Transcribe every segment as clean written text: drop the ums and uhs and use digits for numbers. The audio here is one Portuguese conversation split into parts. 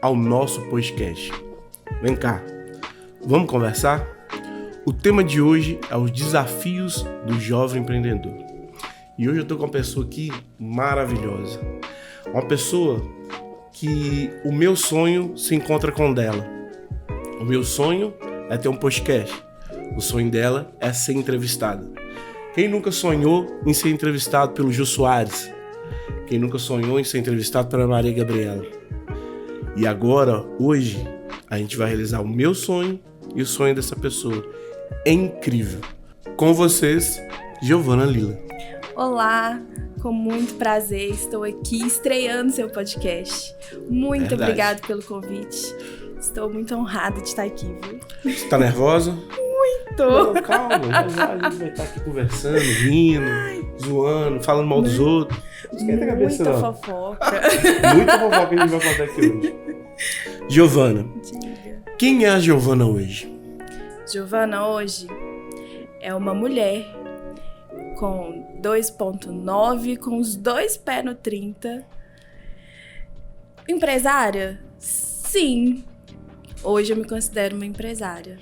ao nosso podcast. Vem cá, vamos conversar? O tema de hoje é os desafios do jovem empreendedor. E hoje eu estou com uma pessoa aqui maravilhosa. Uma pessoa que o meu sonho se encontra com o dela. O meu sonho é ter um podcast. O sonho dela é ser entrevistada. Quem nunca sonhou em ser entrevistado pelo Jô Soares? Quem nunca sonhou em ser entrevistado pela Maria Gabriela? E agora, hoje, a gente vai realizar o meu sonho e o sonho dessa pessoa. É incrível. Com vocês, Giovana Lila. Olá, com muito prazer, estou aqui estreando seu podcast. Muito obrigada pelo convite. Estou muito honrada de estar aqui, viu? Você tá nervosa? Muito! Não, calma, a gente vai estar aqui conversando, rindo, zoando, falando mal dos outros. Não esquenta a cabeça, muita não. fofoca. Muita fofoca que a gente vai contar aqui hoje. Giovana, Diga. quem é a Giovana hoje? Giovana hoje é uma mulher com 2.9, com os 2 pés no 30. Empresária? Sim. Hoje eu me considero uma empresária.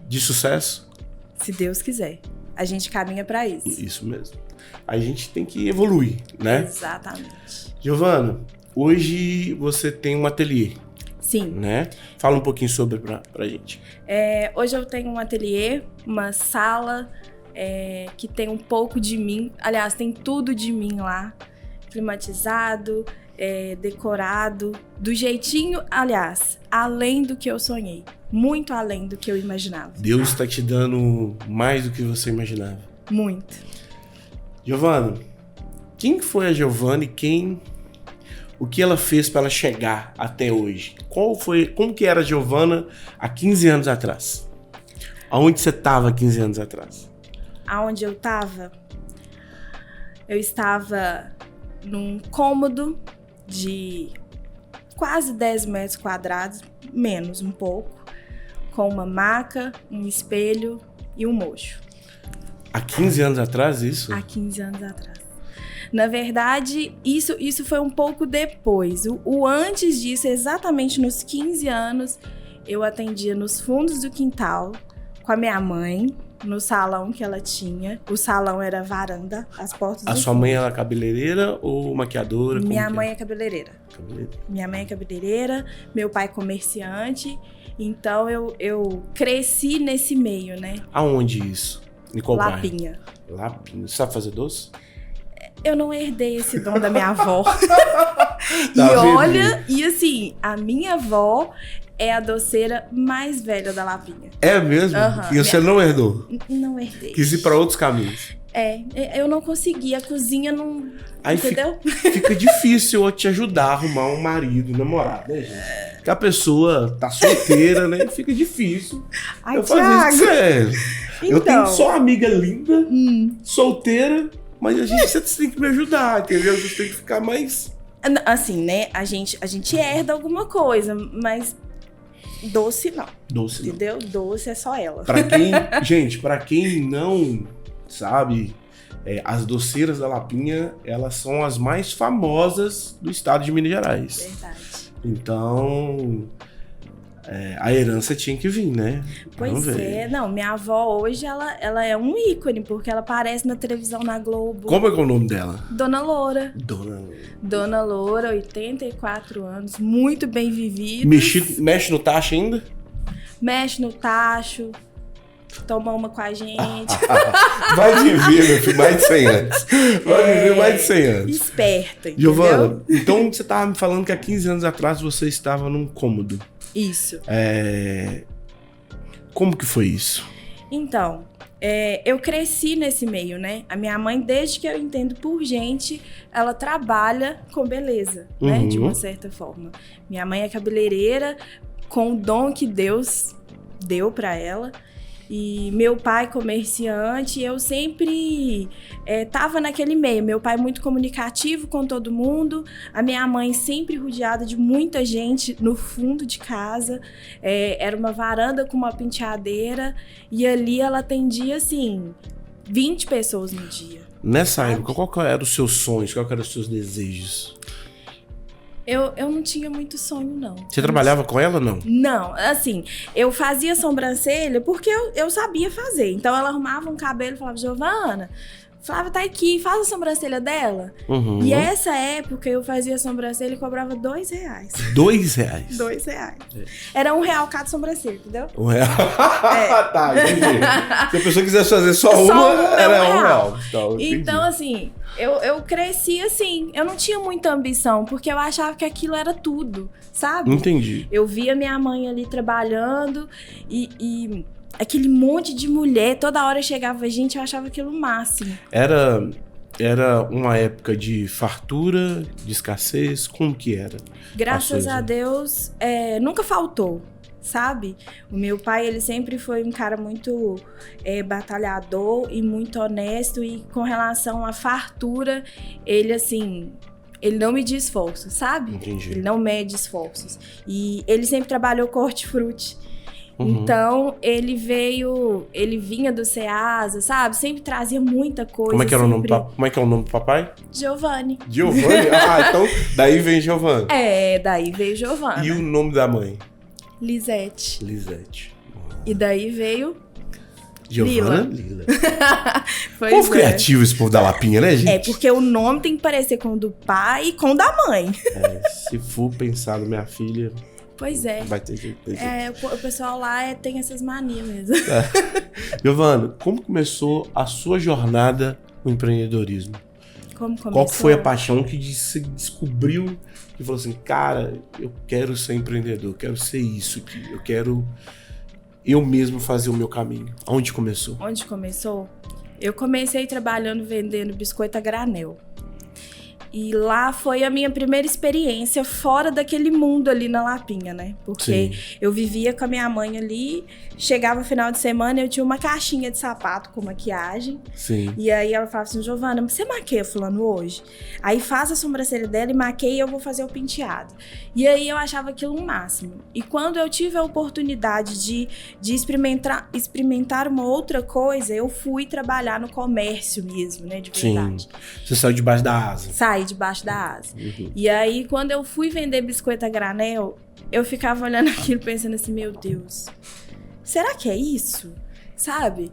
De sucesso? Se Deus quiser. A gente caminha pra isso. Isso mesmo. A gente tem que evoluir, né? Exatamente. Giovana, hoje você tem um ateliê, Sim. né? Fala um pouquinho sobre pra gente. Hoje eu tenho um ateliê, uma sala que tem um pouco de mim. Aliás, tem tudo de mim lá. Climatizado, decorado, do jeitinho, aliás, além do que eu sonhei. Muito além do que eu imaginava. Deus está te dando mais do que você imaginava. Muito. Giovana, quem foi a Giovana e o que ela fez para ela chegar até hoje? Como que era a Giovana há 15 anos atrás? Aonde você estava há 15 anos atrás? Aonde eu estava? Eu estava num cômodo de quase 10 metros quadrados, menos um pouco, com uma maca, um espelho e um mocho. Há 15 anos atrás, isso? Há 15 anos atrás. Na verdade, isso foi um pouco depois. O antes disso, exatamente nos 15 anos, eu atendia nos fundos do quintal com a minha mãe, no salão que ela tinha. O salão era varanda, as portas A sua mãe era cabeleireira ou maquiadora? Minha mãe é cabeleireira. Cabeleireira. Minha mãe é cabeleireira, meu pai é comerciante. Então eu cresci nesse meio, né? Aonde isso? Em qual bairro? Lapinha. Lapinha. Você sabe fazer doce? Eu não herdei esse dom da minha avó. E assim, a minha avó é a doceira mais velha da Lapinha. É mesmo? Uhum. E você não herdou? Não herdei. Quis ir para outros caminhos. Eu não consegui, a cozinha não... Aí entendeu? Fica difícil eu te ajudar a arrumar um marido, um namorado, né, gente? Porque a pessoa tá solteira, né? Fica difícil. Ai, eu fazer isso sério. Eu tenho só uma amiga linda, solteira, mas você tem que me ajudar, entendeu? Você tem que ficar mais... Assim, né? A gente herda alguma coisa, mas doce não. Doce não. Entendeu? Doce é só ela. Pra quem não sabe, as doceiras da Lapinha, elas são as mais famosas do estado de Minas Gerais. Verdade. Então, a herança tinha que vir, né? Pois é. Não, minha avó hoje, ela é um ícone, porque ela aparece na televisão, na Globo. Como é que é o nome dela? Dona Loura. Dona Loura. Dona Loura, 84 anos, muito bem vivida. Mexe no tacho ainda? Mexe no tacho. Toma uma com a gente. Vai viver, meu filho, mais de 100 anos. Vai viver mais de 100 anos. Esperta, entendeu? Giovana, então você estava me falando que há 15 anos atrás você estava num cômodo. Isso. Como que foi isso? Então, eu cresci nesse meio, né? A minha mãe, desde que eu entendo por gente, ela trabalha com beleza, né? De uma certa forma. Minha mãe é cabeleireira, com o dom que Deus deu pra ela. E meu pai comerciante, eu sempre tava naquele meio. Meu pai muito comunicativo com todo mundo, a minha mãe sempre rodeada de muita gente no fundo de casa. Era uma varanda com uma penteadeira e ali ela atendia, assim, 20 pessoas no dia. Nessa época, qual eram os seus sonhos, qual eram os seus desejos? Eu não tinha muito sonho, não. Você trabalhava com ela ou não? Não, assim, eu fazia sobrancelha porque eu sabia fazer. Então ela arrumava um cabelo e falava, Giovana, Flávia tá aqui, faz a sobrancelha dela. Uhum. E essa época eu fazia sobrancelha e cobrava R$2. R$2? R$2. Era R$1 cada sobrancelha, entendeu? R$1? Tá, entendi. Se a pessoa quisesse fazer só uma, era R$1. Então, assim, eu cresci assim. Eu não tinha muita ambição, porque eu achava que aquilo era tudo, sabe? Entendi. Eu via minha mãe ali trabalhando e aquele monte de mulher, toda hora chegava gente, eu achava aquilo o máximo. Era uma época de fartura, de escassez? Como que era? Graças a Deus, nunca faltou, sabe? O meu pai, ele sempre foi um cara muito batalhador e muito honesto. E com relação à fartura, ele, assim... Ele não media esforços, sabe? Entendi. Ele não mede esforços. E ele sempre trabalhou com hortifruti. Uhum. Então, ele vinha do Ceasa, sabe? Sempre trazia muita coisa. Como é que é o nome do papai? Giovanni. Giovanni? Ah, então daí vem Giovanni. Daí veio Giovanni. E o nome da mãe? Lisete. Lisete. E daí veio... Giovana Lila. Povo criativo esse povo da Lapinha, né, gente? Porque o nome tem que parecer com o do pai e com o da mãe. Se for pensar na minha filha... Pois é. Vai ter jeito. O pessoal lá tem essas manias mesmo. Giovana, como começou a sua jornada no empreendedorismo? Como começou? Qual foi a paixão que você descobriu e falou assim, cara, eu quero ser empreendedor, eu quero ser isso aqui, eu quero eu mesmo fazer o meu caminho. Onde começou? Onde começou? Eu comecei trabalhando vendendo biscoito a granel. E lá foi a minha primeira experiência fora daquele mundo ali na Lapinha, né? Porque eu vivia com a minha mãe ali, chegava final de semana, eu tinha uma caixinha de sapato com maquiagem. Sim. E aí ela falava assim, Giovana, você maqueia fulano hoje? Aí faz a sobrancelha dela e maqueia e eu vou fazer o penteado. E aí eu achava aquilo um máximo. E quando eu tive a oportunidade de experimentar uma outra coisa, eu fui trabalhar no comércio mesmo, né? De verdade. Sim. Você saiu debaixo da asa. Saí debaixo da asa. Uhum. E aí, quando eu fui vender biscoito a granel, eu ficava olhando aquilo pensando assim, meu Deus, será que é isso? Sabe?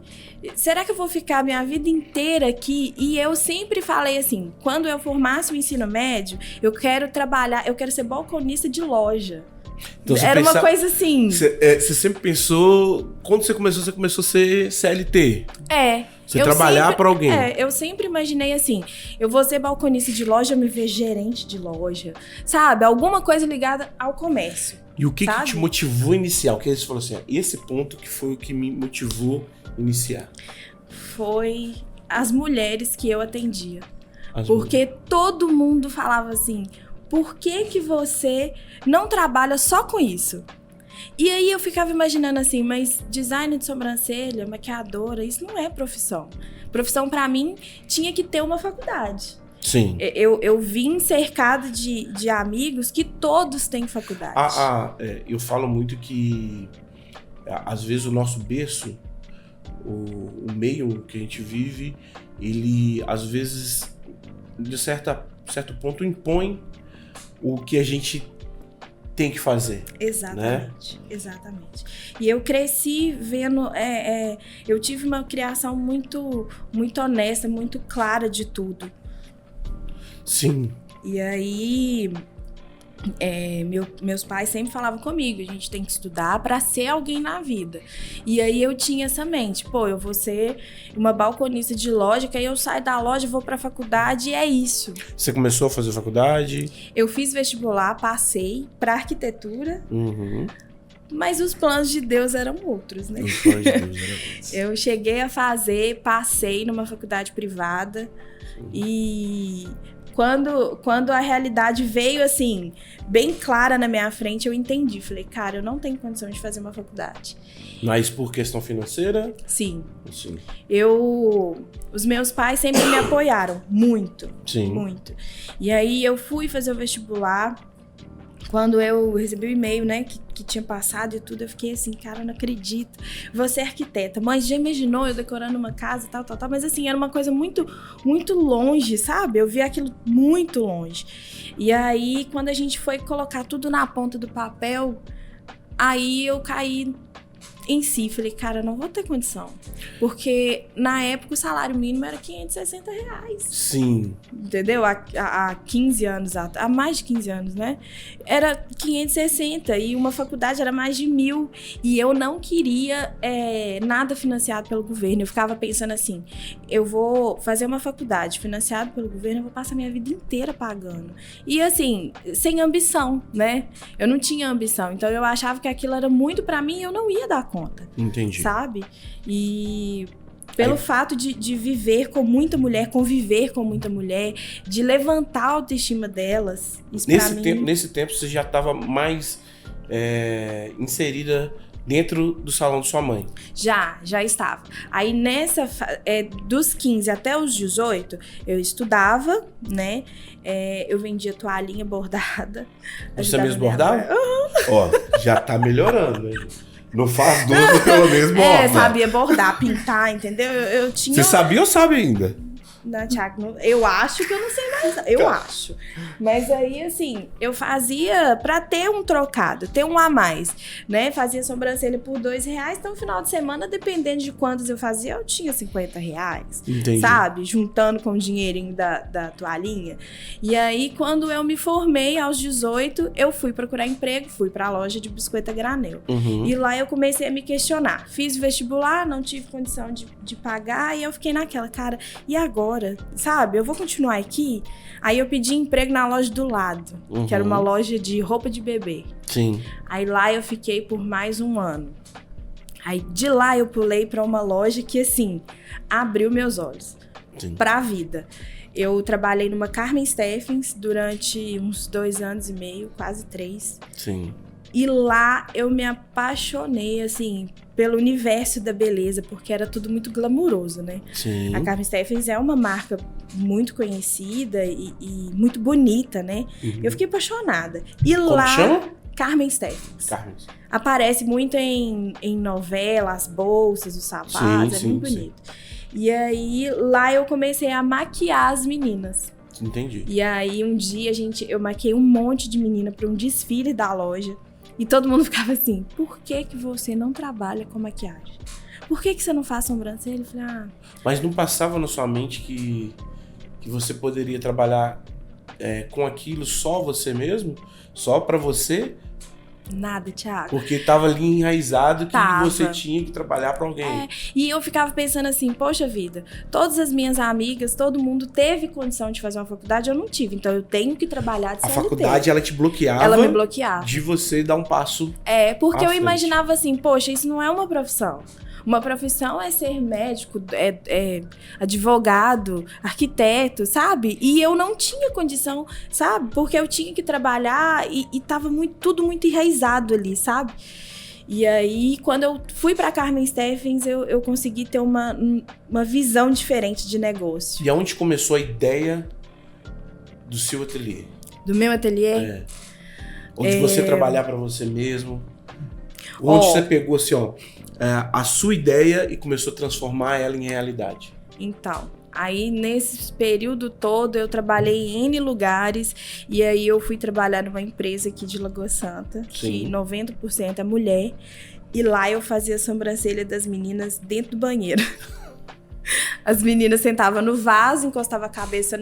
Será que eu vou ficar a minha vida inteira aqui? E eu sempre falei assim, quando eu formasse o ensino médio, eu quero trabalhar, eu quero ser balconista de loja. Então, era uma coisa assim... Você sempre pensou... Quando você começou a ser CLT? Você trabalhar para alguém? Eu sempre imaginei assim, eu vou ser balconista de loja, eu me ver gerente de loja, sabe? Alguma coisa ligada ao comércio. E o que te motivou a iniciar? O que você falou assim, esse ponto que foi o que me motivou a iniciar? Foi as mulheres que eu atendia. Porque todo mundo falava assim, por que você não trabalha só com isso? E aí eu ficava imaginando assim, mas design de sobrancelha, maquiadora, isso não é profissão. Profissão pra mim tinha que ter uma faculdade. Sim. Eu vim cercada de amigos que todos têm faculdade. Eu falo muito que às vezes o nosso berço, o meio que a gente vive, ele às vezes de certo ponto impõe o que a gente tem que fazer. Exatamente, né? Exatamente. E eu cresci vendo, eu tive uma criação muito, muito honesta, muito clara de tudo. Sim. E aí, meus pais sempre falavam comigo, a gente tem que estudar para ser alguém na vida. E aí eu tinha essa mente, eu vou ser uma balconista de loja, que aí eu saio da loja, vou pra faculdade e é isso. Você começou a fazer faculdade? Eu fiz vestibular, passei pra arquitetura. Uhum. Mas os planos de Deus eram outros, né? Os planos de Deus eram outros. Eu cheguei a passei numa faculdade privada. E quando a realidade veio, assim, bem clara na minha frente, eu entendi. Falei, cara, eu não tenho condição de fazer uma faculdade. Mas por questão financeira? Sim. Sim. Os meus pais sempre me apoiaram, muito. Sim. Muito. E aí eu fui fazer o vestibular. quando eu recebi o e-mail, né, que tinha passado e tudo, eu fiquei assim, cara, eu não acredito. Você é arquiteta. Mãe, já imaginou eu decorando uma casa, tal. Mas assim, era uma coisa muito, muito longe, sabe? Eu vi aquilo muito longe. E aí, quando a gente foi colocar tudo na ponta do papel, aí eu caí em si, falei, cara, eu não vou ter condição. Porque na época o salário mínimo era R$560. Sim. Entendeu? Há 15 anos, há mais de 15 anos, né? Era 560 e uma faculdade era mais de 1.000. E eu não queria nada financiado pelo governo. Eu ficava pensando assim, eu vou fazer uma faculdade financiada pelo governo, eu vou passar minha vida inteira pagando. E assim, sem ambição, né? Eu não tinha ambição. Então eu achava que aquilo era muito pra mim e eu não ia dar conta. Entendi. Sabe? E pelo fato de viver com muita mulher, conviver com muita mulher, de levantar a autoestima delas. Isso nesse tempo você já estava mais inserida dentro do salão de sua mãe? Já estava. Aí dos 15 até os 18, eu estudava, né? Eu vendia toalhinha bordada. Você mesmo bordava? Ó, já tá melhorando, né? Não faz dúvida, pelo menos borda. Sabia bordar, pintar, entendeu? Eu tinha... Você sabia ou sabe ainda? Não, Thiago, eu acho que eu não sei mais. Eu acho. Mas aí, assim, eu fazia pra ter um trocado, ter um a mais, né? Fazia sobrancelha por R$2. Então, no final de semana, dependendo de quantas eu fazia, eu tinha R$50. Entendi. Sabe? Juntando com o dinheirinho da toalhinha. E aí, quando eu me formei, aos 18, eu fui procurar emprego, fui pra loja de biscoito a granel. Uhum. E lá eu comecei a me questionar. Fiz vestibular, não tive condição de pagar, e eu fiquei naquela, cara, e agora? Sabe? Eu vou continuar aqui? Aí eu pedi emprego na loja do lado, que era uma loja de roupa de bebê. Sim. Aí lá eu fiquei por mais um ano. Aí de lá eu pulei pra uma loja que, assim, abriu meus olhos. Sim. Pra vida. Eu trabalhei numa Carmen Steffens durante uns 2 anos e meio, quase 3. Sim. E lá eu me apaixonei, assim, pelo universo da beleza, porque era tudo muito glamuroso, né? Sim. A Carmen Steffens é uma marca muito conhecida e muito bonita, né? Uhum. Eu fiquei apaixonada. E como lá... chama? Carmen Steffens. Carmen. Aparece muito em novelas, bolsas, os sapatos, sim, muito bonito. E aí, lá eu comecei a maquiar as meninas. Entendi. E aí, um dia, eu maquiei um monte de menina para um desfile da loja. E todo mundo ficava assim, por que você não trabalha com maquiagem? Por que você não faz sobrancelha? Eu falei, Mas não passava na sua mente que você poderia trabalhar com aquilo só você mesmo? Só pra você? Nada, Thiago. Porque tava ali enraizado que você tinha que trabalhar pra alguém. E eu ficava pensando assim, poxa vida, todas as minhas amigas, todo mundo teve condição de fazer uma faculdade, eu não tive. Então eu tenho que trabalhar de CLT. A faculdade, ela te bloqueava. Ela me bloqueava. De você dar um passo porque à eu frente. imaginava assim, poxa, isso não é uma profissão. Uma profissão é ser médico, advogado, arquiteto, sabe? E eu não tinha condição, sabe? Porque eu tinha que trabalhar e tava tudo muito enraizado ali, sabe? E aí, quando eu fui pra Carmen Steffens, eu consegui ter uma visão diferente de negócio. E aonde começou a ideia do seu ateliê? Do meu ateliê? Onde você trabalhar pra você mesmo? Onde você pegou assim, a sua ideia e começou a transformar ela em realidade? Então, aí nesse período todo eu trabalhei em N lugares e aí eu fui trabalhar numa empresa aqui de Lagoa Santa, que 90% é mulher, e lá eu fazia a sobrancelha das meninas dentro do banheiro. As meninas sentavam no vaso, encostavam a cabeça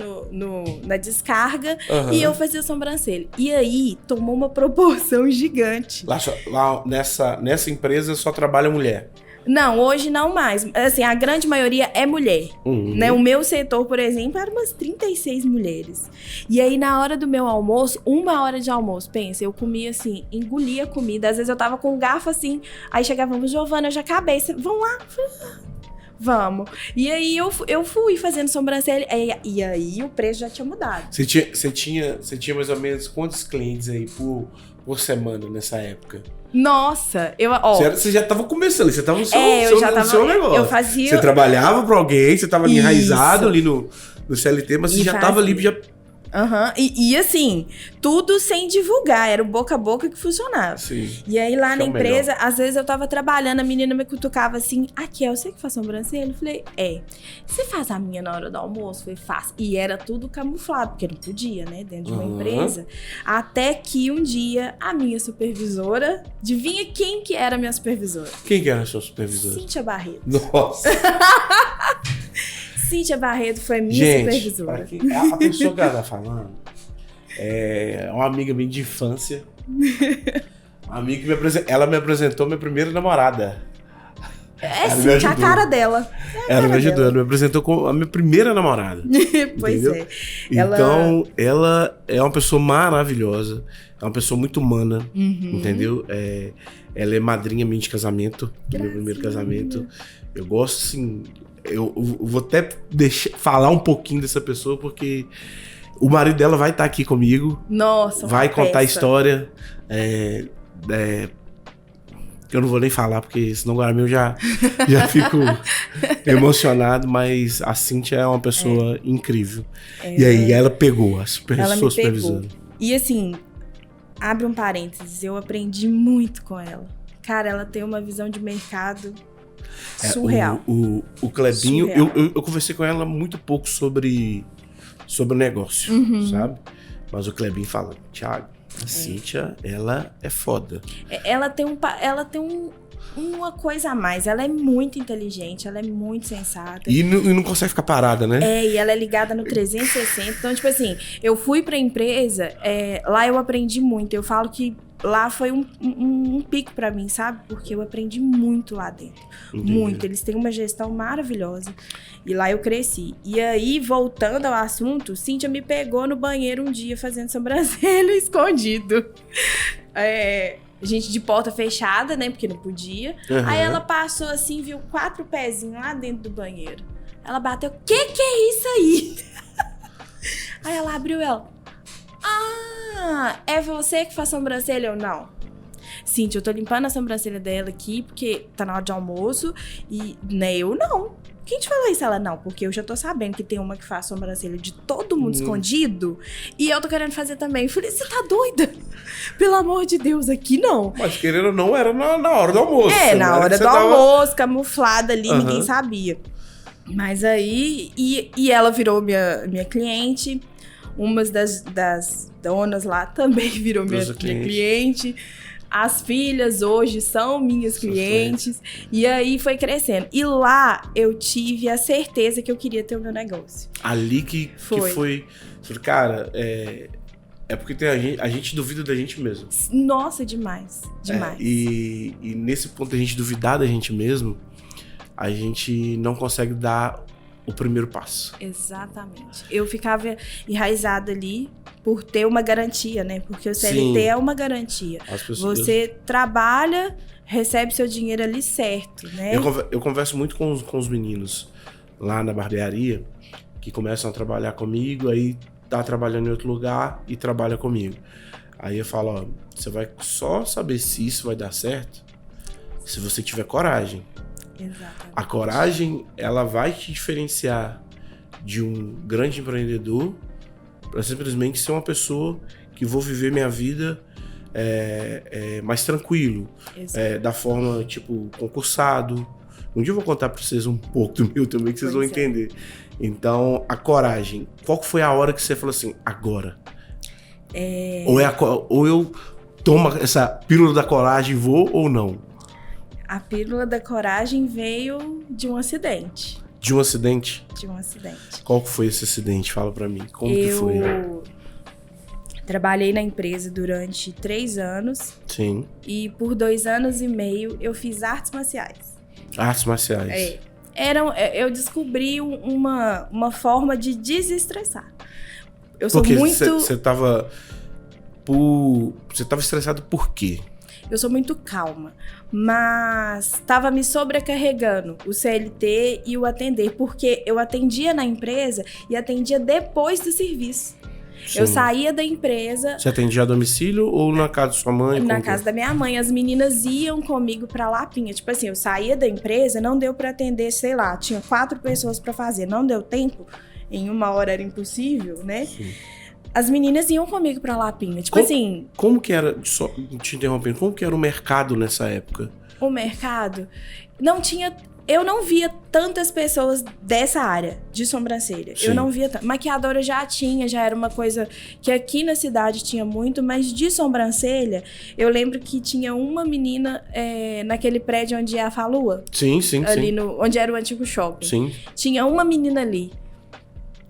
na descarga e eu fazia sobrancelha. E aí, tomou uma proporção gigante. Lá nessa empresa só trabalha mulher? Não, hoje não mais. Assim, a grande maioria é mulher. Né? O meu setor, por exemplo, era umas 36 mulheres. E aí, na hora do meu almoço, 1 hora de almoço, pensa, eu comia assim, engolia comida. Às vezes eu tava com um garfo assim, aí chegávamos, Giovana, eu já acabei. Vamos lá? Vamos. E aí eu fui fazendo sobrancelha. E aí o preço já tinha mudado. Você tinha mais ou menos quantos clientes aí por semana nessa época? Nossa, você já tava começando, você tava no seu negócio. Eu fazia... Você trabalhava pra alguém, você tava ali enraizado ali no CLT, mas você já tava ali já Aham. E assim, tudo sem divulgar, era o boca a boca que funcionava. Sim. E aí lá Que na é o empresa, às vezes eu tava trabalhando, a menina me cutucava assim, aqui, é você que faz sobrancelha? Eu falei, você faz a minha na hora do almoço? Eu falei, faço. E era tudo camuflado, porque não podia, né, dentro de uma empresa. Até que um dia, a minha supervisora, adivinha quem que era a minha supervisora? Quem que era a sua supervisora? Cíntia Barreto. Nossa. Cíntia Barreto foi minha supervisora. A pessoa que ela tá falando é uma amiga minha de infância. Uma amiga que ela me apresentou minha primeira namorada. Sim, a cara dela. Ela me ajudou, ela me apresentou com a minha primeira namorada. Pois entendeu? é. Então, ela é uma pessoa maravilhosa, é uma pessoa muito humana, entendeu? Ela é madrinha minha de casamento, do meu primeiro casamento. Eu gosto, assim, eu vou até falar um pouquinho dessa pessoa, porque o marido dela vai estar aqui comigo. Nossa, vai contar a peça. história. Eu não vou nem falar, porque senão agora eu já fico emocionado, mas a Cíntia é uma pessoa incrível. E aí ela pegou a sua supervisora. E assim, abre um parênteses, eu aprendi muito com ela. Cara, ela tem uma visão de mercado surreal. O Clebinho, Surreal. eu conversei com ela muito pouco sobre o negócio, sabe? Mas o Clebinho fala, Thiago, a Cíntia, ela é foda. Ela tem uma coisa a mais. Ela é muito inteligente, ela é muito sensata. E não consegue ficar parada, né? E ela é ligada no 360. Então, tipo assim, eu fui pra empresa, lá eu aprendi muito. Eu falo que lá foi um pico pra mim, sabe? Porque eu aprendi muito lá dentro. Entendi. Muito. Eles têm uma gestão maravilhosa. E lá eu cresci. E aí, voltando ao assunto, Cíntia me pegou no banheiro um dia fazendo sobrancelha escondido. Gente de porta fechada, né? Porque não podia. Aí ela passou assim, viu 4 pezinhos lá dentro do banheiro. Ela bateu, que é isso aí? Aí ela abriu ela. É você que faz sobrancelha? Eu, não. Cíntia, eu tô limpando a sobrancelha dela aqui, porque tá na hora de almoço. E, né, eu não. Quem te falou isso? Ela, não, porque eu já tô sabendo que tem uma que faz sobrancelha de todo mundo escondido. E eu tô querendo fazer também. Eu falei, você tá doida? Pelo amor de Deus, aqui não. Mas querendo ou não, era na hora do almoço. Na hora do almoço, camuflada ali, ninguém sabia. Mas aí, e ela virou minha cliente. Umas das donas lá também virou minha cliente. As filhas hoje são minhas clientes. E aí foi crescendo. E lá eu tive a certeza que eu queria ter o meu negócio. Ali que foi. Cara, porque a gente duvida da gente mesmo. Nossa, demais. Demais. E nesse ponto, a gente duvidar da gente mesmo, a gente não consegue dar o primeiro passo. Exatamente. Eu ficava enraizada ali por ter uma garantia, né? Porque o CLT é uma garantia. Você trabalha, recebe seu dinheiro ali certo, né? Eu converso muito com os meninos lá na barbearia que começam a trabalhar comigo, aí tá trabalhando em outro lugar e trabalha comigo. Aí eu falo, ó, você vai só saber se isso vai dar certo se você tiver coragem. Exatamente. A coragem, ela vai te diferenciar de um grande empreendedor para simplesmente ser uma pessoa que vou viver minha vida mais tranquilo, da forma, tipo, concursado. Um dia eu vou contar para vocês um pouco do meu também, que vocês vão entender. Então, a coragem. Qual que foi a hora que você falou assim, agora? Ou eu tomo essa pílula da coragem e vou ou não? A pílula da coragem veio de um acidente. De um acidente? De um acidente. Qual que foi esse acidente? Fala pra mim. Como que foi? Eu trabalhei na empresa durante 3 anos. Sim. E por 2 anos e meio eu fiz artes marciais. Artes marciais. Eu descobri uma forma de desestressar. Eu sou muito... Você tava estressado por quê? Eu sou muito calma, mas estava me sobrecarregando o CLT e o atender, porque eu atendia na empresa e atendia depois do serviço. Sim. Eu saía da empresa... Você atendia a domicílio ou na casa de sua mãe? Na casa da minha mãe. As meninas iam comigo pra Lapinha. Tipo assim, eu saía da empresa, não deu pra atender, sei lá, tinha 4 pessoas pra fazer. Não deu tempo, em 1 hora era impossível, né? Sim. as meninas iam comigo pra Lapinha. Tipo assim... Como que era, só te interrompendo, como que era o mercado nessa época? O mercado não tinha... Eu não via tantas pessoas dessa área de sobrancelha. Sim. Eu não via... Maquiadora já tinha, já era uma coisa que aqui na cidade tinha muito, mas de sobrancelha, eu lembro que tinha uma menina naquele prédio onde é a Falua. Sim, sim, ali sim. onde era o antigo shopping. Sim. Tinha uma menina ali.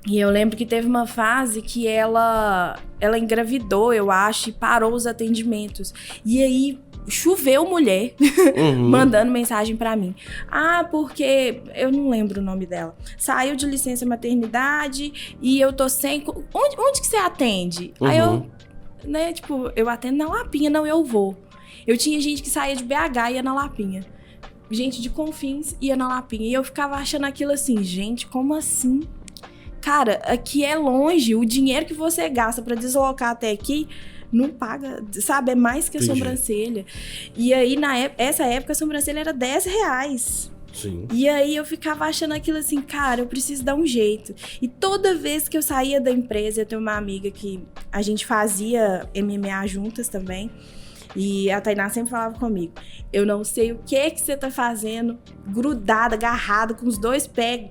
E eu lembro que teve uma fase que ela engravidou, eu acho, e parou os atendimentos. E aí choveu mulher mandando mensagem pra mim. Ah, porque eu não lembro o nome dela. Saiu de licença maternidade e eu tô sem... Onde que você atende? Aí eu, né, tipo, eu atendo na Lapinha. Não, eu vou. Eu tinha gente que saía de BH e ia na Lapinha. Gente de Confins ia na Lapinha. E eu ficava achando aquilo assim, gente, como assim? Cara, aqui é longe, o dinheiro que você gasta pra deslocar até aqui não paga, sabe? É mais que a sobrancelha. E aí, essa época, a sobrancelha era R$10. Sim. E aí, eu ficava achando aquilo assim, cara, eu preciso dar um jeito. E toda vez que eu saía da empresa, eu tenho uma amiga que a gente fazia MMA juntas também. E a Tainá sempre falava comigo, eu não sei o que você tá fazendo, grudada, agarrada, com os 2 pés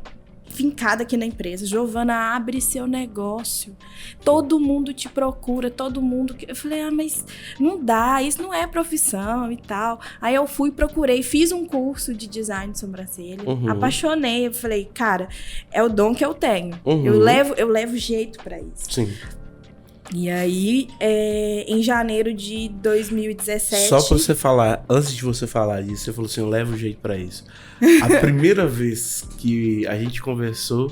fincada aqui na empresa. Giovana, abre seu negócio. Todo mundo te procura, todo mundo... Eu falei, mas não dá, isso não é profissão e tal. Aí eu fui, procurei, fiz um curso de design de sobrancelha, apaixonei. Eu falei, cara, é o dom que eu tenho. Eu levo jeito pra isso. Sim. E aí, em janeiro de 2017... Só pra você falar, antes de você falar isso, você falou assim, eu levo jeito pra isso. A primeira vez que a gente conversou,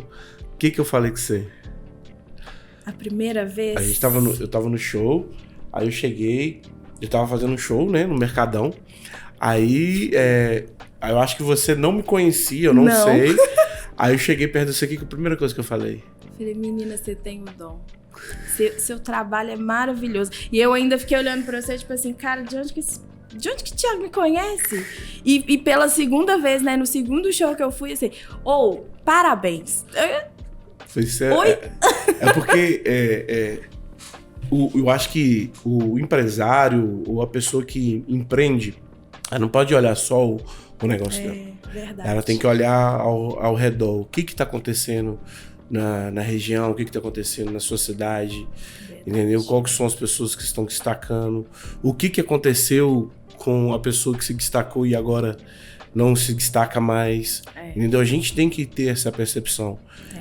o que eu falei com você? A primeira vez? Eu tava no show, aí eu cheguei, eu tava fazendo um show, né, no Mercadão. Aí, eu acho que você não me conhecia, eu não sei. Aí eu cheguei perto de você, que a primeira coisa que eu falei? Falei, menina, você tem o dom. Seu trabalho é maravilhoso. E eu ainda fiquei olhando pra você, tipo assim, cara, de onde que o Thiago me conhece? E pela segunda vez, né, no segundo show que eu fui, assim, parabéns. Oi? É porque eu acho que o empresário ou a pessoa que empreende, ela não pode olhar só o negócio dela. Verdade. Ela tem que olhar ao redor, o que tá acontecendo na região, o que tá acontecendo na sua cidade, entendeu? Quais são as pessoas que estão destacando, o que aconteceu com a pessoa que se destacou e agora não se destaca mais, entendeu? A gente tem que ter essa percepção,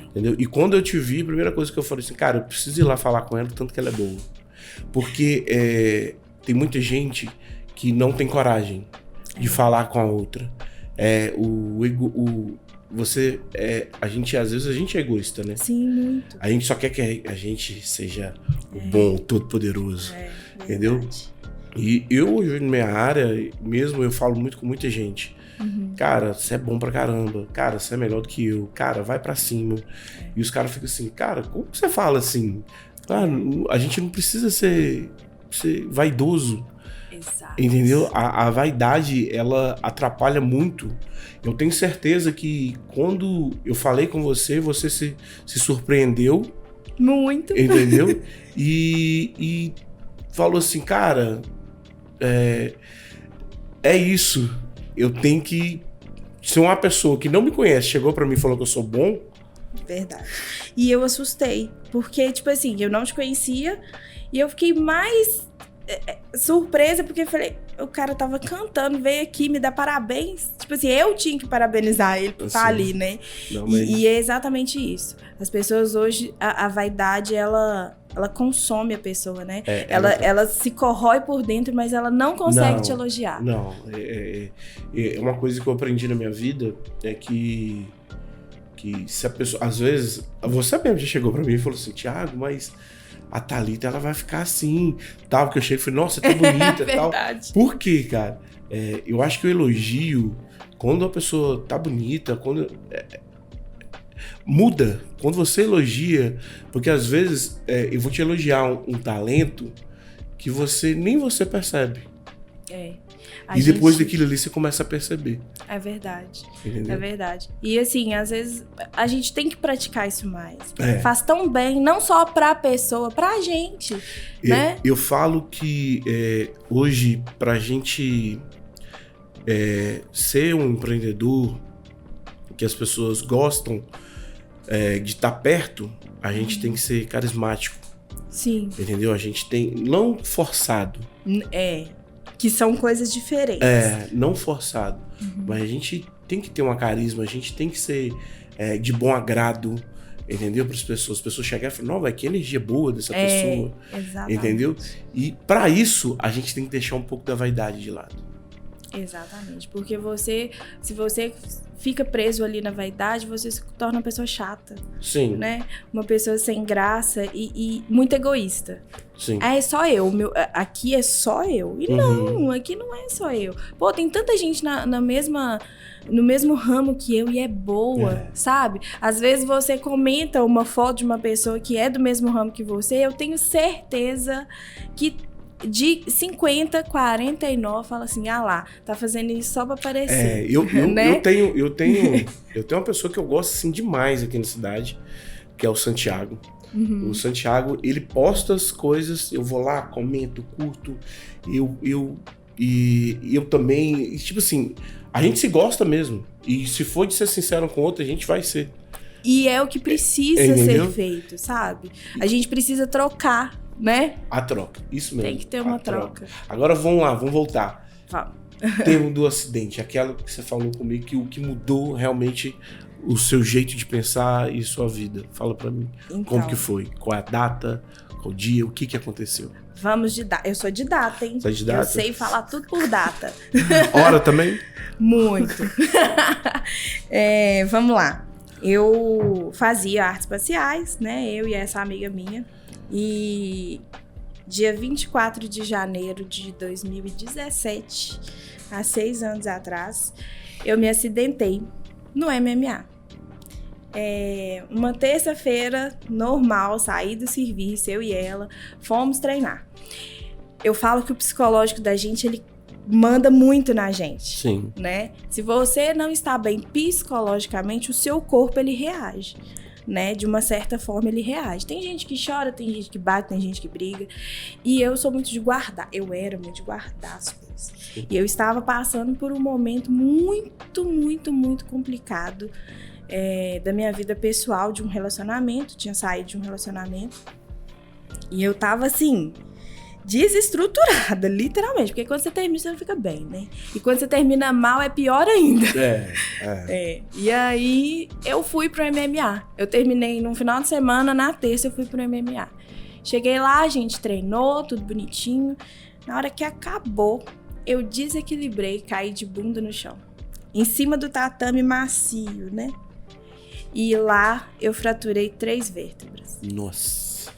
entendeu? E quando eu te vi, a primeira coisa que eu falei assim, cara, eu preciso ir lá falar com ela, tanto que ela é boa. Porque tem muita gente que não tem coragem de falar com a outra. Às vezes a gente é egoísta, né? Sim, muito. A gente só quer que a gente seja o bom, o todo-poderoso, entendeu? E eu, hoje, na minha área, mesmo eu falo muito com muita gente. Cara, você é bom pra caramba. Cara, você é melhor do que eu. Cara, vai pra cima. E os caras ficam assim, cara, como que você fala assim? A gente não precisa ser vaidoso. Exato. Entendeu? A vaidade, ela atrapalha muito. Eu tenho certeza que quando eu falei com você, você se surpreendeu. Muito. Entendeu? E falou assim, cara, é isso. Eu tenho que... Se uma pessoa que não me conhece chegou pra mim e falou que eu sou bom... Verdade. E eu assustei. Porque, tipo assim, eu não te conhecia e eu fiquei mais... surpresa, porque eu falei, o cara tava cantando, veio aqui me dar parabéns. Tipo assim, eu tinha que parabenizar ele por estar ali, né? E é exatamente isso. As pessoas hoje, a vaidade, ela consome a pessoa, né? Ela se corrói por dentro, mas ela não consegue te elogiar. Não, uma coisa que eu aprendi na minha vida é que se a pessoa, às vezes, você mesmo já chegou pra mim e falou assim, Thiago, mas a Thalita, ela vai ficar assim, tal, porque eu cheguei e falei, nossa, tá bonita e tal. Por quê, cara? Eu acho que o elogio, quando a pessoa tá bonita, muda. Quando você elogia, porque às vezes eu vou te elogiar um talento que nem você percebe. E depois daquilo ali você começa a perceber. É verdade. Entendeu? É verdade. E assim, às vezes a gente tem que praticar isso mais. É. Faz tão bem, não só pra pessoa, pra gente, né? Eu falo que hoje, pra gente ser um empreendedor, que as pessoas gostam de estar perto, a gente tem que ser carismático. Sim. Entendeu? A gente tem... Não forçado. Que são coisas diferentes. Não forçado. Mas a gente tem que ter uma carisma, a gente tem que ser de bom agrado, entendeu? Para as pessoas chegarem e falar, não, velho, que energia boa dessa pessoa. Exatamente. Entendeu? E para isso, a gente tem que deixar um pouco da vaidade de lado. Exatamente. Porque se você fica preso ali na vaidade, você se torna uma pessoa chata. Sim. Né? Uma pessoa sem graça e muito egoísta. Sim. É só eu. Aqui é só eu. E não, aqui não é só eu. Pô, tem tanta gente no mesmo ramo que eu e é boa, sabe? Às vezes você comenta uma foto de uma pessoa que é do mesmo ramo que você, eu tenho certeza que de 50, 49 fala assim, lá, tá fazendo isso só pra aparecer. Né? eu tenho uma pessoa que eu gosto assim demais aqui na cidade, que é o Santiago. O Santiago, ele posta as coisas, eu vou lá, comento, curto, eu também, tipo assim, a gente se gosta mesmo, e se for de ser sincero com outro, a gente vai ser. E é o que precisa ser feito, sabe? A gente precisa trocar, né? A troca, isso mesmo. Tem que ter uma troca. Agora vamos lá, vamos voltar. Vamos. Termo do acidente, aquela que você falou comigo, que o que mudou realmente o seu jeito de pensar e sua vida. Fala pra mim, então, como que foi? Qual é a data? Qual o dia? O que aconteceu? Vamos de data. Eu sou de data, hein? Você é de data? Eu sei falar tudo por data. Hora também? Muito. Vamos lá. Eu fazia artes marciais, né? Eu e essa amiga minha. E dia 24 de janeiro de 2017, há 6 anos atrás, eu me acidentei no MMA. Uma terça-feira normal, saí do serviço, eu e ela, fomos treinar. Eu falo que o psicológico da gente, ele manda muito na gente. Sim. Né? Se você não está bem psicologicamente, o seu corpo, ele reage. Né? De uma certa forma, ele reage. Tem gente que chora, tem gente que bate, tem gente que briga. E eu sou muito de guardar. Eu era muito de guardar as coisas. Sim. E eu estava passando por um momento muito, muito, muito complicado da minha vida pessoal, de um relacionamento. Tinha saído de um relacionamento. E eu tava assim, desestruturada, literalmente. Porque quando você termina, você não fica bem, né? E quando você termina mal, é pior ainda. E aí, eu fui pro MMA. Eu terminei num final de semana, na terça eu fui pro MMA. Cheguei lá, a gente treinou, tudo bonitinho. Na hora que acabou, eu desequilibrei, caí de bunda no chão. Em cima do tatame macio, né? E lá, eu fraturei 3 vértebras. Nossa.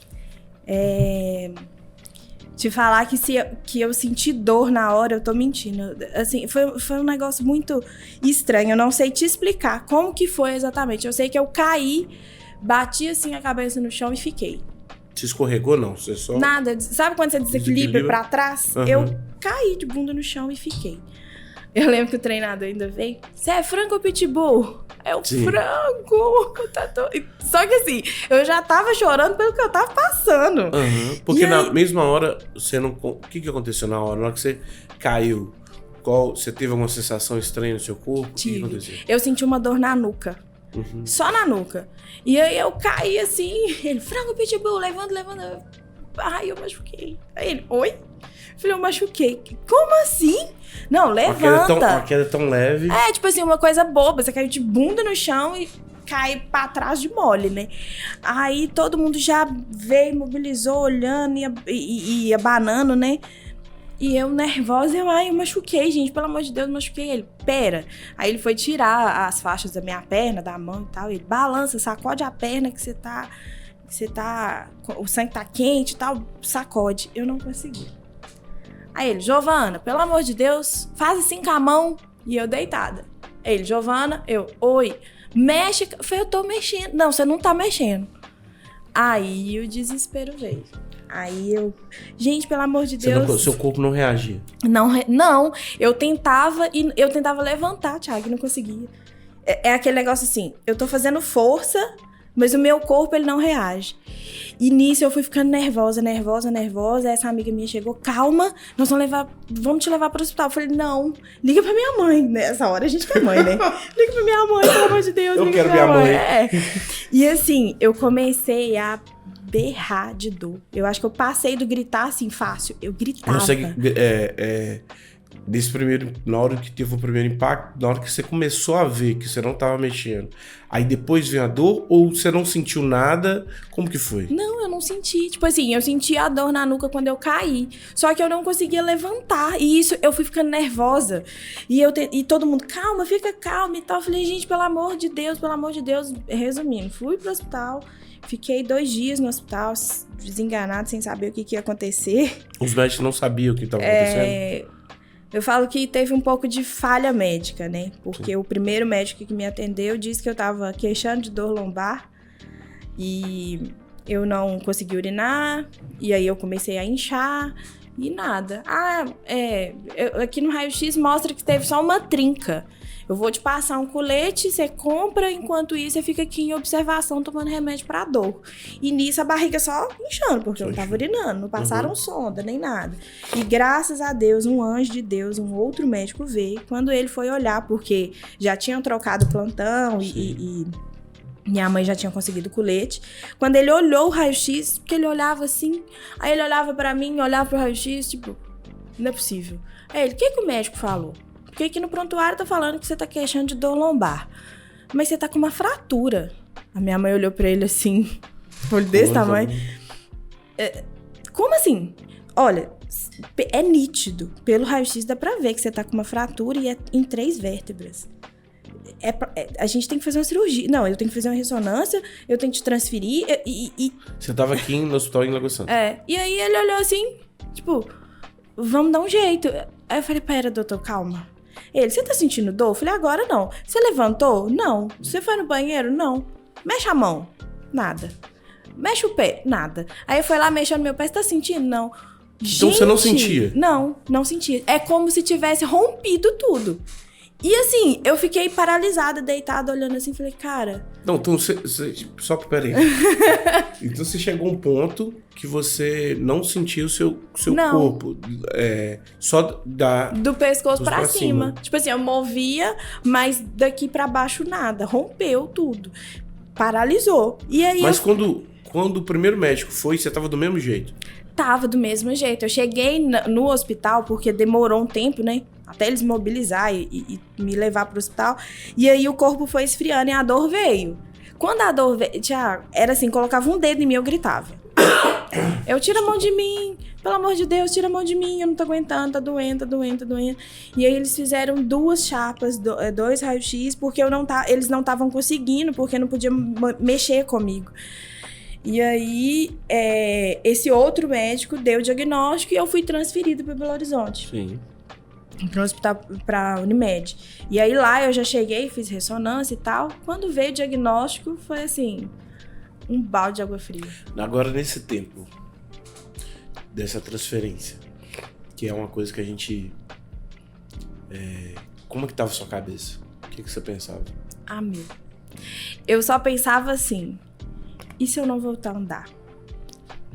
Te falar que eu senti dor na hora, eu tô mentindo. Assim, foi um negócio muito estranho. Eu não sei te explicar como que foi exatamente. Eu sei que eu caí, bati assim a cabeça no chão e fiquei. Você escorregou, não? Você só... Nada. Sabe quando você desequilibra pra trás? Uhum. Eu caí de bunda no chão e fiquei. Eu lembro que o treinador ainda veio. Você é frango ou pitbull? É o frango. Só que assim, eu já tava chorando pelo que eu tava passando. Uhum. Porque na mesma hora, você não... O que aconteceu na hora? Na hora que você caiu, você teve alguma sensação estranha no seu corpo? Tive. O que aconteceu? Eu senti uma dor na nuca. Uhum. Só na nuca. E aí eu caí assim, ele, frango pitbull, levanta. Ai, eu machuquei. Aí ele, oi? Eu falei, eu machuquei. Como assim? Não, levanta. Uma queda tão leve. Tipo assim, uma coisa boba. Você caiu de bunda no chão e cai pra trás de mole, né? Aí todo mundo já veio, mobilizou, olhando e abanando, né? E eu nervosa, eu machuquei, gente, pelo amor de Deus, machuquei ele. Pera. Aí ele foi tirar as faixas da minha perna, da mão e tal. Ele balança, sacode a perna que você tá... O sangue tá quente e tal, sacode. Eu não consegui. Aí ele, Giovana, pelo amor de Deus, faz assim com a mão. E eu deitada. Ele, Giovana, oi, mexe. Eu falei, eu tô mexendo. Não, você não tá mexendo. Aí o desespero veio. Aí eu... Gente, pelo amor de Você Deus... não, seu corpo não reagia? Não, eu tentava levantar, Thiago, e não conseguia. É aquele negócio assim, eu tô fazendo força, mas o meu corpo, ele não reage. E nisso eu fui ficando nervosa. Essa amiga minha chegou, calma, vamos te levar pro hospital. Eu falei, não, liga pra minha mãe. Nessa hora a gente quer mãe, né? Liga pra minha mãe, pelo amor de Deus. Eu liga quero pra minha mãe. E assim, eu comecei a berrar de dor. Eu acho que eu passei do gritar assim fácil. Eu gritava. Na hora que teve o primeiro impacto, na hora que você começou a ver que você não tava mexendo, aí depois veio a dor ou você não sentiu nada? Como que foi? Não, eu não senti. Tipo assim, eu senti a dor na nuca quando eu caí. Só que eu não conseguia levantar. E isso, eu fui ficando nervosa. E todo mundo, calma, fica calma e tal. Eu falei, gente, pelo amor de Deus. Resumindo, fui pro hospital. Fiquei 2 dias no hospital, desenganado, sem saber o que ia acontecer. Os médicos não sabiam o que estava acontecendo? Eu falo que teve um pouco de falha médica, né? Porque o primeiro médico que me atendeu disse que eu tava queixando de dor lombar e eu não consegui urinar, e aí eu comecei a inchar e nada. Aqui no raio-x mostra que teve só uma trinca. Eu vou te passar um colete, você compra, enquanto isso você fica aqui em observação tomando remédio pra dor. E nisso a barriga só inchando, porque eu não tava urinando, não passaram sonda, nem nada. E graças a Deus, um anjo de Deus, um outro médico veio. Quando ele foi olhar, porque já tinham trocado o plantão e minha mãe já tinha conseguido o colete. Quando ele olhou o raio-x, porque ele olhava assim, aí ele olhava pra mim, olhava pro raio-x, tipo, não é possível. Aí ele, o que o médico falou? Porque aqui no prontuário tá falando que você tá queixando de dor lombar. Mas você tá com uma fratura. A minha mãe olhou pra ele assim, olho desse tamanho. Como assim? Olha, é nítido. Pelo raio-x dá pra ver que você tá com uma fratura e é em 3 vértebras. A gente tem que fazer uma cirurgia. Não, eu tenho que fazer uma ressonância, eu tenho que te transferir e... Você tava aqui no hospital em Lagoa Santa. E aí ele olhou assim, tipo, vamos dar um jeito. Aí eu falei, pera, doutor, calma. Ele, você tá sentindo dor? Eu falei, agora não. Você levantou? Não. Você foi no banheiro? Não. Mexe a mão? Nada. Mexe o pé? Nada. Aí eu fui lá mexendo meu pé, você tá sentindo? Não. Então você não sentia? Não sentia. É como se tivesse rompido tudo. E assim, eu fiquei paralisada, deitada, olhando assim, falei, cara... Não, então só peraí. Então você chegou a um ponto que você não sentia o seu corpo. Só do pescoço pra cima. Tipo assim, eu movia, mas daqui pra baixo nada. Rompeu tudo. Paralisou. E aí mas quando o primeiro médico foi, você tava do mesmo jeito? Tava do mesmo jeito. Eu cheguei no hospital, porque demorou um tempo, né? Até eles mobilizar e me levar pro hospital. E aí o corpo foi esfriando e a dor veio. Quando a dor veio, Thiago, era assim, colocava um dedo em mim, eu gritava. Eu, tira a mão de mim, pelo amor de Deus, tira a mão de mim, eu não tô aguentando, tá doendo. E aí eles fizeram 2 chapas, 2 raio-x, porque eles não estavam conseguindo, porque não podiam mexer comigo. E aí, esse outro médico deu o diagnóstico e eu fui transferida para Belo Horizonte. Sim. Para o hospital, para Unimed. E aí lá eu já cheguei, fiz ressonância e tal. Quando veio o diagnóstico, foi assim, um balde de água fria. Agora, nesse tempo dessa transferência, que é uma coisa que a gente... como é que tava a sua cabeça? O que você pensava? Meu. Eu só pensava assim, e se eu não voltar a andar?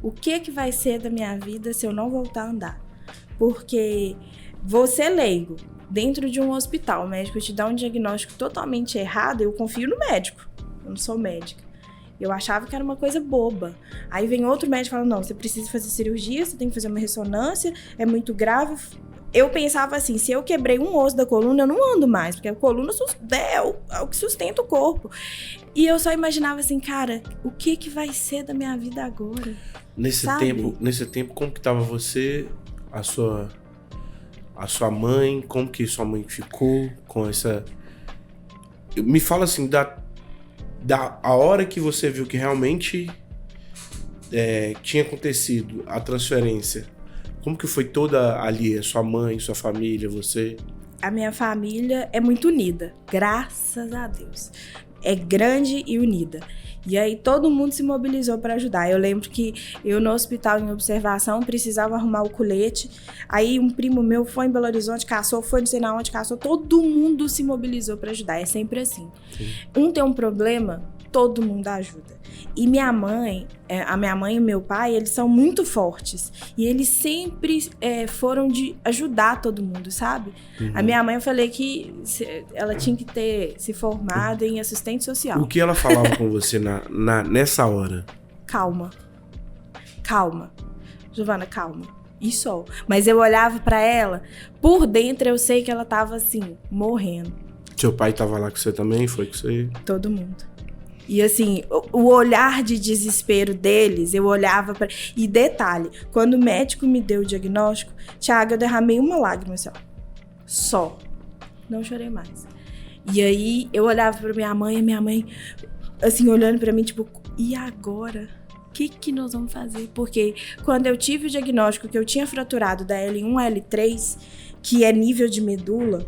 O que vai ser da minha vida se eu não voltar a andar? Porque... Você leigo, dentro de um hospital, o médico te dá um diagnóstico totalmente errado, eu confio no médico, eu não sou médica. Eu achava que era uma coisa boba. Aí vem outro médico e fala, não, você precisa fazer cirurgia, você tem que fazer uma ressonância, é muito grave. Eu pensava assim, se eu quebrei um osso da coluna, eu não ando mais, porque a coluna é o que sustenta o corpo. E eu só imaginava assim, cara, o que vai ser da minha vida agora? Nesse tempo, como que tava você, a sua mãe, como que sua mãe ficou com essa... Me fala assim, a hora que você viu que realmente tinha acontecido a transferência, como que foi toda ali, a sua mãe, sua família, você? A minha família é muito unida, graças a Deus. é grande e unida. E aí todo mundo se mobilizou para ajudar. Eu lembro que eu no hospital em observação precisava arrumar o colete. Aí um primo meu foi em Belo Horizonte, caçou, foi não sei na onde, caçou. Todo mundo se mobilizou para ajudar. É sempre assim. Sim. Um tem um problema, todo mundo ajuda. E minha mãe, a minha mãe e meu pai, eles são muito fortes. E eles sempre foram de ajudar todo mundo, sabe? Uhum. A minha mãe, eu falei que ela tinha que ter se formado em assistente social. O que ela falava com você nessa hora? Calma. Giovana, calma. E só. Mas eu olhava pra ela, por dentro eu sei que ela tava assim, morrendo. Seu pai tava lá com você também? Foi com você? Todo mundo. E assim, o olhar de desespero deles, eu olhava pra... E detalhe, quando o médico me deu o diagnóstico, Thiago, eu derramei uma lágrima assim, ó. Só. Não chorei mais. E aí, eu olhava pra minha mãe, e minha mãe, assim, olhando pra mim, tipo, e agora? O que nós vamos fazer? Porque quando eu tive o diagnóstico que eu tinha fraturado da L1, L3, que é nível de medula,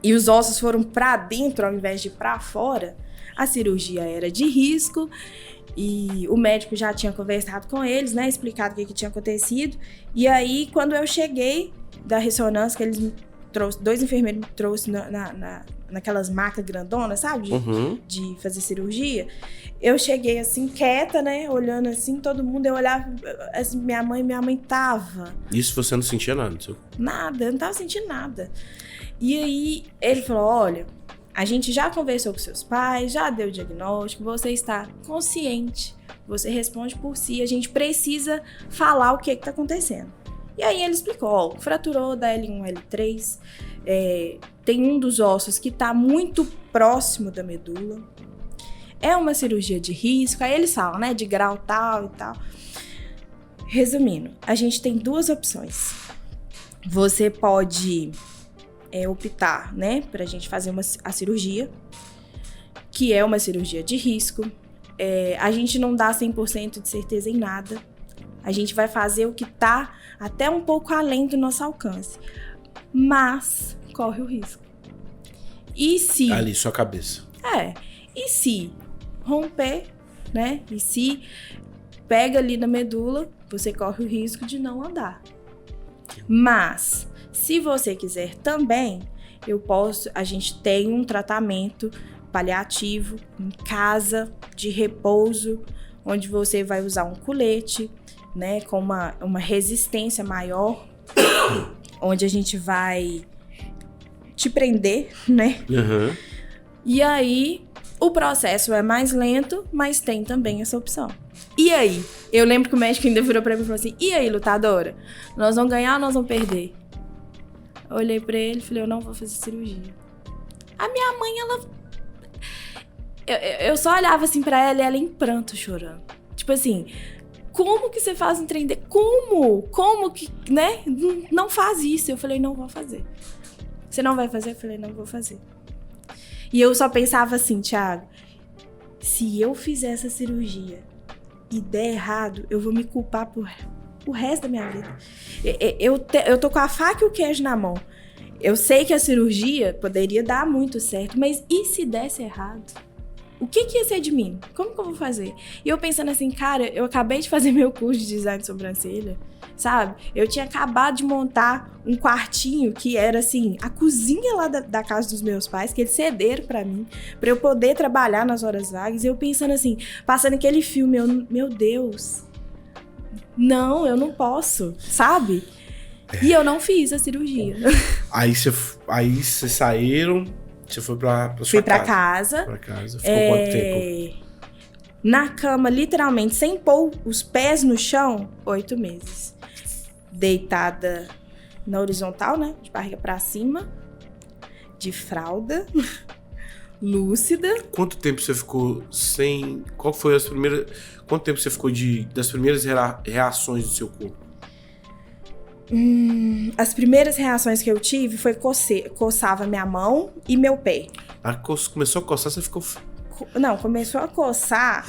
e os ossos foram pra dentro ao invés de pra fora, a cirurgia era de risco e o médico já tinha conversado com eles, né? Explicado o que tinha acontecido. E aí, quando eu cheguei da ressonância, que eles me trouxeram, 2 enfermeiros me trouxeram naquelas macas grandonas, sabe? De fazer cirurgia. Eu cheguei assim, quieta, né? Olhando assim, todo mundo. Eu olhava, assim, minha mãe tava. Isso você não sentia nada? Seu... Nada, eu não tava sentindo nada. E aí, ele falou, olha... A gente já conversou com seus pais, já deu o diagnóstico, você está consciente, você responde por si, a gente precisa falar o que está acontecendo. E aí ele explicou, ó, fraturou da L1, L3, tem um dos ossos que está muito próximo da medula, é uma cirurgia de risco, aí eles falam, né, de grau tal e tal. Resumindo, a gente tem 2 opções. Você pode... optar, né, pra gente fazer a cirurgia, que é uma cirurgia de risco. A gente não dá 100% de certeza em nada. A gente vai fazer o que tá até um pouco além do nosso alcance. Mas corre o risco. E se... Ali, sua cabeça. E se romper, né, e se pega ali na medula, você corre o risco de não andar. Mas... se você quiser também, a gente tem um tratamento paliativo em casa, de repouso, onde você vai usar um colete, né, com uma resistência maior, onde a gente vai te prender, né? Uhum. E aí, o processo é mais lento, mas tem também essa opção. E aí? Eu lembro que o médico ainda virou pra mim e falou assim, e aí, lutadora? Nós vamos ganhar ou nós vamos perder? Eu olhei pra ele e falei, eu não vou fazer cirurgia. A minha mãe, ela... Eu só olhava assim pra ela e ela em pranto, chorando. Tipo assim, como que você faz um trem de... Como que, né? Não faz isso. Eu falei, não vou fazer. Você não vai fazer? Eu falei, não vou fazer. E eu só pensava assim, Thiago, se eu fizer essa cirurgia e der errado, eu vou me culpar por... o resto da minha vida. Eu tô com a faca e o queijo na mão. Eu sei que a cirurgia poderia dar muito certo, mas e se desse errado? O que ia ser de mim? Como que eu vou fazer? E eu pensando assim, cara, eu acabei de fazer meu curso de design de sobrancelha, sabe? Eu tinha acabado de montar um quartinho que era assim, a cozinha lá da casa dos meus pais, que eles cederam pra mim, pra eu poder trabalhar nas horas vagas. E eu pensando assim, passando aquele filme, meu Deus... não, eu não posso, sabe? E eu não fiz a cirurgia. Aí vocês saíram, você foi pra sua Fui pra casa. Pra casa. Ficou quanto tempo? Na cama, literalmente, sem pôr os pés no chão, 8 meses. Deitada na horizontal, né? De barriga pra cima. De fralda. Lúcida. Quanto tempo você ficou sem... Qual foi as primeiras... Quanto tempo você ficou das primeiras reações do seu corpo? As primeiras reações que eu tive foi coçava minha mão e meu pé. Começou a coçar, você ficou... Não, começou a coçar.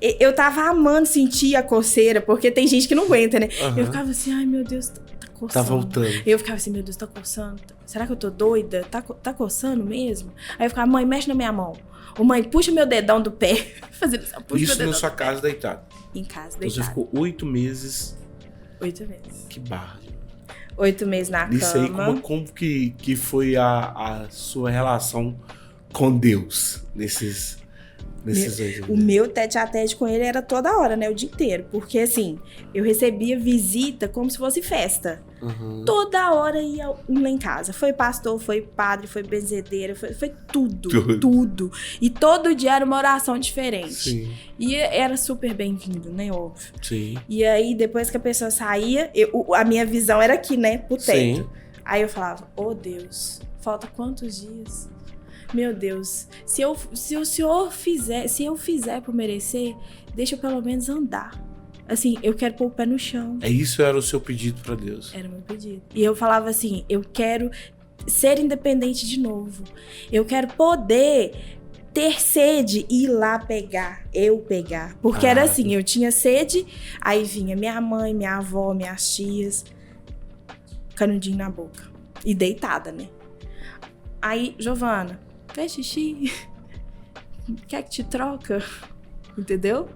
Eu tava amando sentir a coceira, porque tem gente que não aguenta, né? Uhum. Eu ficava assim, ai meu Deus, tá coçando. Tá voltando. Eu ficava assim, meu Deus, tá coçando? Será que eu tô doida? Tá coçando mesmo? Aí eu ficava, mãe, mexe na minha mão. Ô, mãe, puxa meu dedão do pé. Fazendo isso, puxa Isso meu dedão na sua do casa pé. deitado. Em casa, Então você deitada. ficou 8 meses. 8 meses. Que barra. 8 meses na Isso cama. aí, como que foi a sua relação com Deus nesses 8 meses? O meu tete-a-tete com ele era toda hora, né? O dia inteiro. Porque, assim, eu recebia visita como se fosse festa. Uhum. Toda hora ia um lá em casa. Foi pastor, foi padre, foi benzedeira, foi tudo. E todo dia era uma oração diferente. Sim. E era super bem-vindo, né? Óbvio. Sim. E aí, depois que a pessoa saía, a minha visão era aqui, né? Pro teto. Sim. Aí eu falava, oh Deus, falta quantos dias? Meu Deus, se o Senhor fizer, se eu fizer por merecer, deixa eu pelo menos andar. Assim, eu quero pôr o pé no chão. Isso era o seu pedido pra Deus. Era o meu pedido. E eu falava assim, eu quero ser independente de novo. Eu quero poder ter sede e ir lá pegar. Porque era assim, eu tinha sede, aí vinha minha mãe, minha avó, minhas tias, canudinho na boca. E deitada, né? Aí, Giovana, fez xixi? Quer que te troca? Entendeu?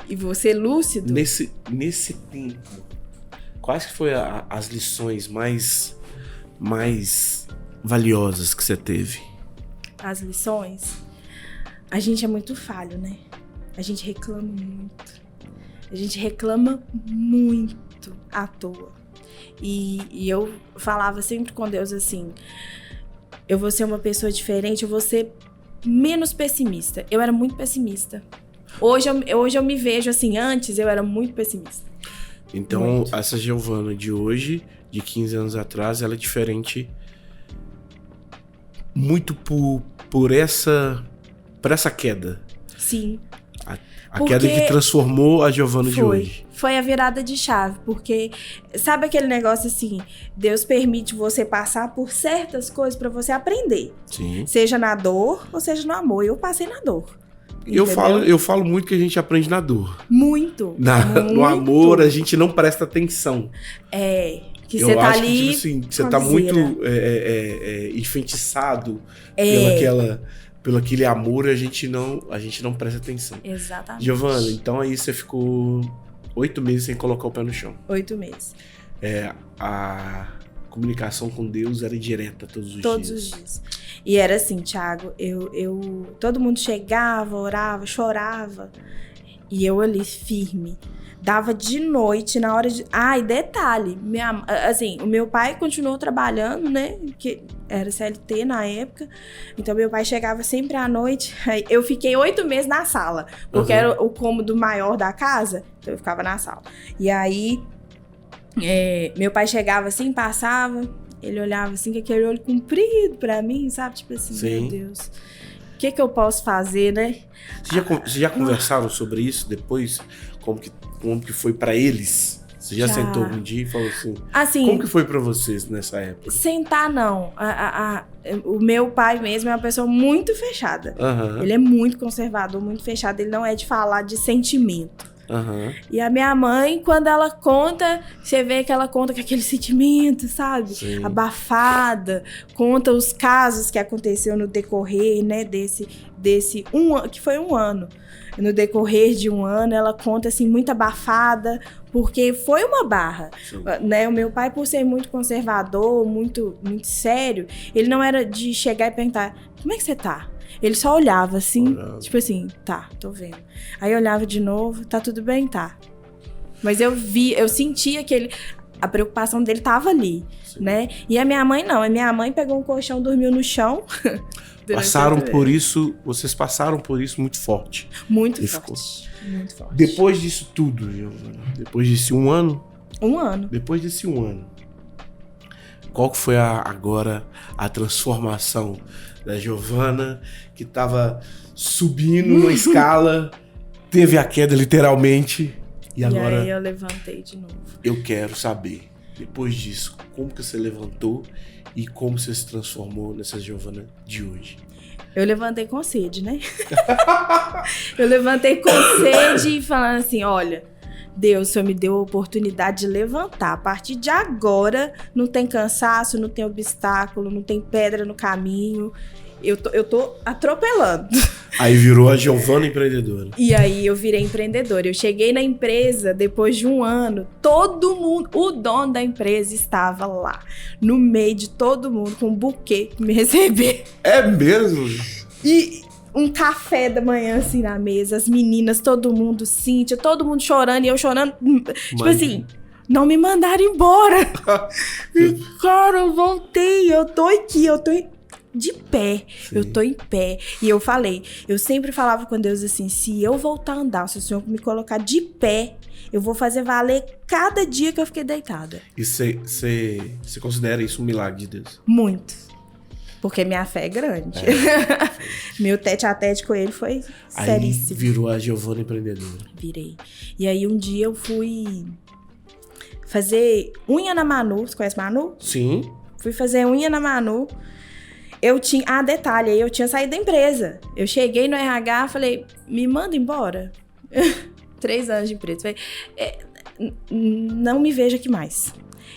E você lúcido. Nesse tempo, quais que foi as lições mais valiosas que você teve? As lições? A gente é muito falho, né? A gente reclama muito. A gente reclama muito à toa. E eu falava sempre com Deus assim, eu vou ser uma pessoa diferente, eu vou ser menos pessimista. Eu era muito pessimista. Hoje eu me vejo assim, antes eu era muito pessimista. Então, muito. Essa Giovana de hoje, de 15 anos atrás, ela é diferente muito por essa queda. Sim. A queda que transformou a Giovana de hoje. Foi a virada de chave, porque sabe aquele negócio assim, Deus permite você passar por certas coisas pra você aprender. Sim. Seja na dor ou seja no amor. Eu passei na dor. Eu falo muito que a gente aprende na dor. Muito. No amor, a gente não presta atenção. Que você tá ali. Que, tipo assim, você tá muito enfeitiçado pelo aquele amor, a gente não presta atenção. Exatamente. Giovana, então aí você ficou 8 meses sem colocar o pé no chão. 8 meses. A comunicação com Deus era direta todos os dias. Todos os dias. E era assim, Thiago, todo mundo chegava, orava, chorava, e eu ali firme. Dava de noite, na hora de... e detalhe, o meu pai continuou trabalhando, né, que era CLT na época, então meu pai chegava sempre à noite, aí eu fiquei 8 meses na sala, porque era o cômodo maior da casa, então eu ficava na sala. E aí, meu pai chegava assim, passava, ele olhava assim, com aquele olho comprido pra mim, sabe, tipo assim, Sim. Meu Deus, o que eu posso fazer, né? Vocês já conversaram sobre isso depois? Como que foi pra eles? Você já sentou um dia e falou assim, como que foi pra vocês nessa época? Sentar não, o meu pai mesmo é uma pessoa muito fechada, ele é muito conservador, muito fechado, ele não é de falar de sentimento. E a minha mãe, quando ela conta, você vê que ela conta com aquele sentimento, sabe? Sim. Abafada, conta os casos que aconteceu no decorrer, né, desse que foi 1 ano. No decorrer de 1 ano, ela conta assim, muito abafada, porque foi uma barra, né? O meu pai, por ser muito conservador, muito, muito sério, ele não era de chegar e perguntar, como é que você tá? Ele só olhava assim, tipo assim, tá, tô vendo. Aí eu olhava de novo, tá tudo bem? Tá. Mas eu sentia que a preocupação dele tava ali, né? E a minha mãe não, a minha mãe pegou um colchão, dormiu no chão. Vocês passaram por isso muito forte. Muito forte. Depois disso tudo, Giovana, depois desse 1 ano? 1 ano. Depois desse 1 ano, qual que foi agora a transformação da Giovana, que tava subindo numa escala, teve a queda literalmente, e agora... E aí eu levantei de novo. Eu quero saber, depois disso, como que você levantou e como você se transformou nessa Giovana de hoje? Eu levantei com sede, né? Eu levantei com sede e falando assim, olha, Deus, o Senhor me deu a oportunidade de levantar. A partir de agora, não tem cansaço, não tem obstáculo, não tem pedra no caminho. Eu tô atropelando. Aí virou a Giovana empreendedora. E aí eu virei empreendedora. Eu cheguei na empresa depois de um ano. Todo mundo, o dono da empresa estava lá. No meio de todo mundo, com um buquê me receber. É mesmo? E um café da manhã assim na mesa. As meninas, todo mundo, Cíntia, todo mundo chorando. E eu chorando. Tipo assim, não me mandaram embora. E, cara, eu voltei. Eu tô aqui, eu tô de pé, Sim. eu tô em pé. E eu falei, eu sempre falava com Deus assim, se eu voltar a andar, se o Senhor me colocar de pé, eu vou fazer valer cada dia que eu fiquei deitada. E você considera isso um milagre de Deus? Muito. Porque minha fé é grande. Meu tete-a-tete com ele foi seríssimo. Aí virou a Giovana empreendedora. Virei. E aí um dia eu fui fazer unha na Manu. Você conhece Manu? Sim. Fui fazer unha na Manu. Eu tinha... Ah, detalhe, aí eu tinha saído da empresa. Eu cheguei no RH, falei, me manda embora. 3 anos de empresa. Falei, não me veja aqui mais.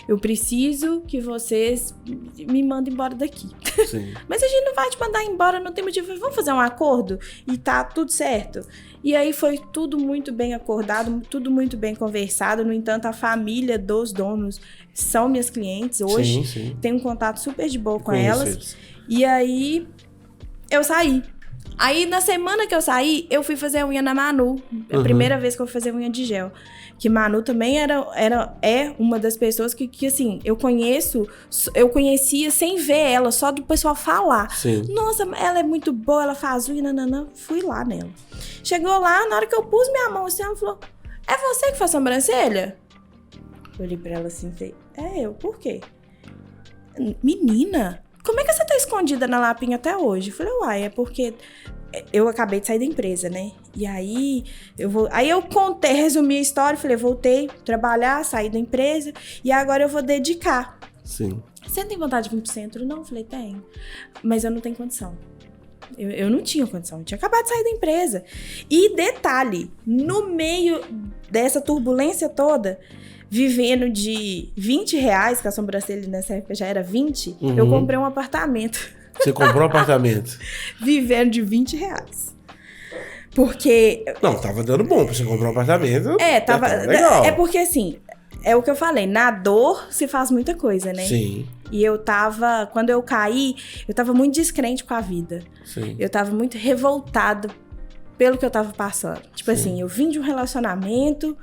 Eu preciso que vocês me mandem embora daqui. Sim. Mas a gente não vai te mandar embora, não tem motivo. Vamos fazer um acordo e tá tudo certo. E aí foi tudo muito bem acordado, tudo muito bem conversado. No entanto, a família dos donos são minhas clientes hoje. Sim. Tenho um contato super de boa com Conheço elas. eles. E aí, eu saí. Aí, na semana que eu saí, eu fui fazer unha na Manu. A primeira vez que eu fui fazer unha de gel. Que Manu também é uma das pessoas que assim, eu conhecia sem ver ela, só do pessoal falar. Sim. Nossa, ela é muito boa, ela faz unha, nananã. Fui lá nela. Chegou lá, na hora que eu pus minha mão assim, ela falou, é você que faz sobrancelha? Eu olhei pra ela assim e falei, é eu, por quê? Menina, como é que você tá escondida na lapinha até hoje? Eu falei, uai, é porque eu acabei de sair da empresa, né? E aí, eu contei, resumi a história, falei, voltei a trabalhar, saí da empresa e agora eu vou dedicar. Sim. Você tem vontade de vir pro centro? Não, eu falei, tenho. Mas eu não tenho condição. Eu não tinha condição, eu tinha acabado de sair da empresa. E detalhe, no meio dessa turbulência toda, vivendo de R$20, que a sobrancelha nessa época já era 20, eu comprei um apartamento. Você comprou um apartamento? Vivendo de R$20. Porque... Não, tava dando bom pra você comprar um apartamento. Tava legal. É porque assim, é o que eu falei, na dor se faz muita coisa, né? Sim. E quando eu caí, eu tava muito descrente com a vida. Sim. Eu tava muito revoltada pelo que eu tava passando. Tipo assim, eu vim de um relacionamento,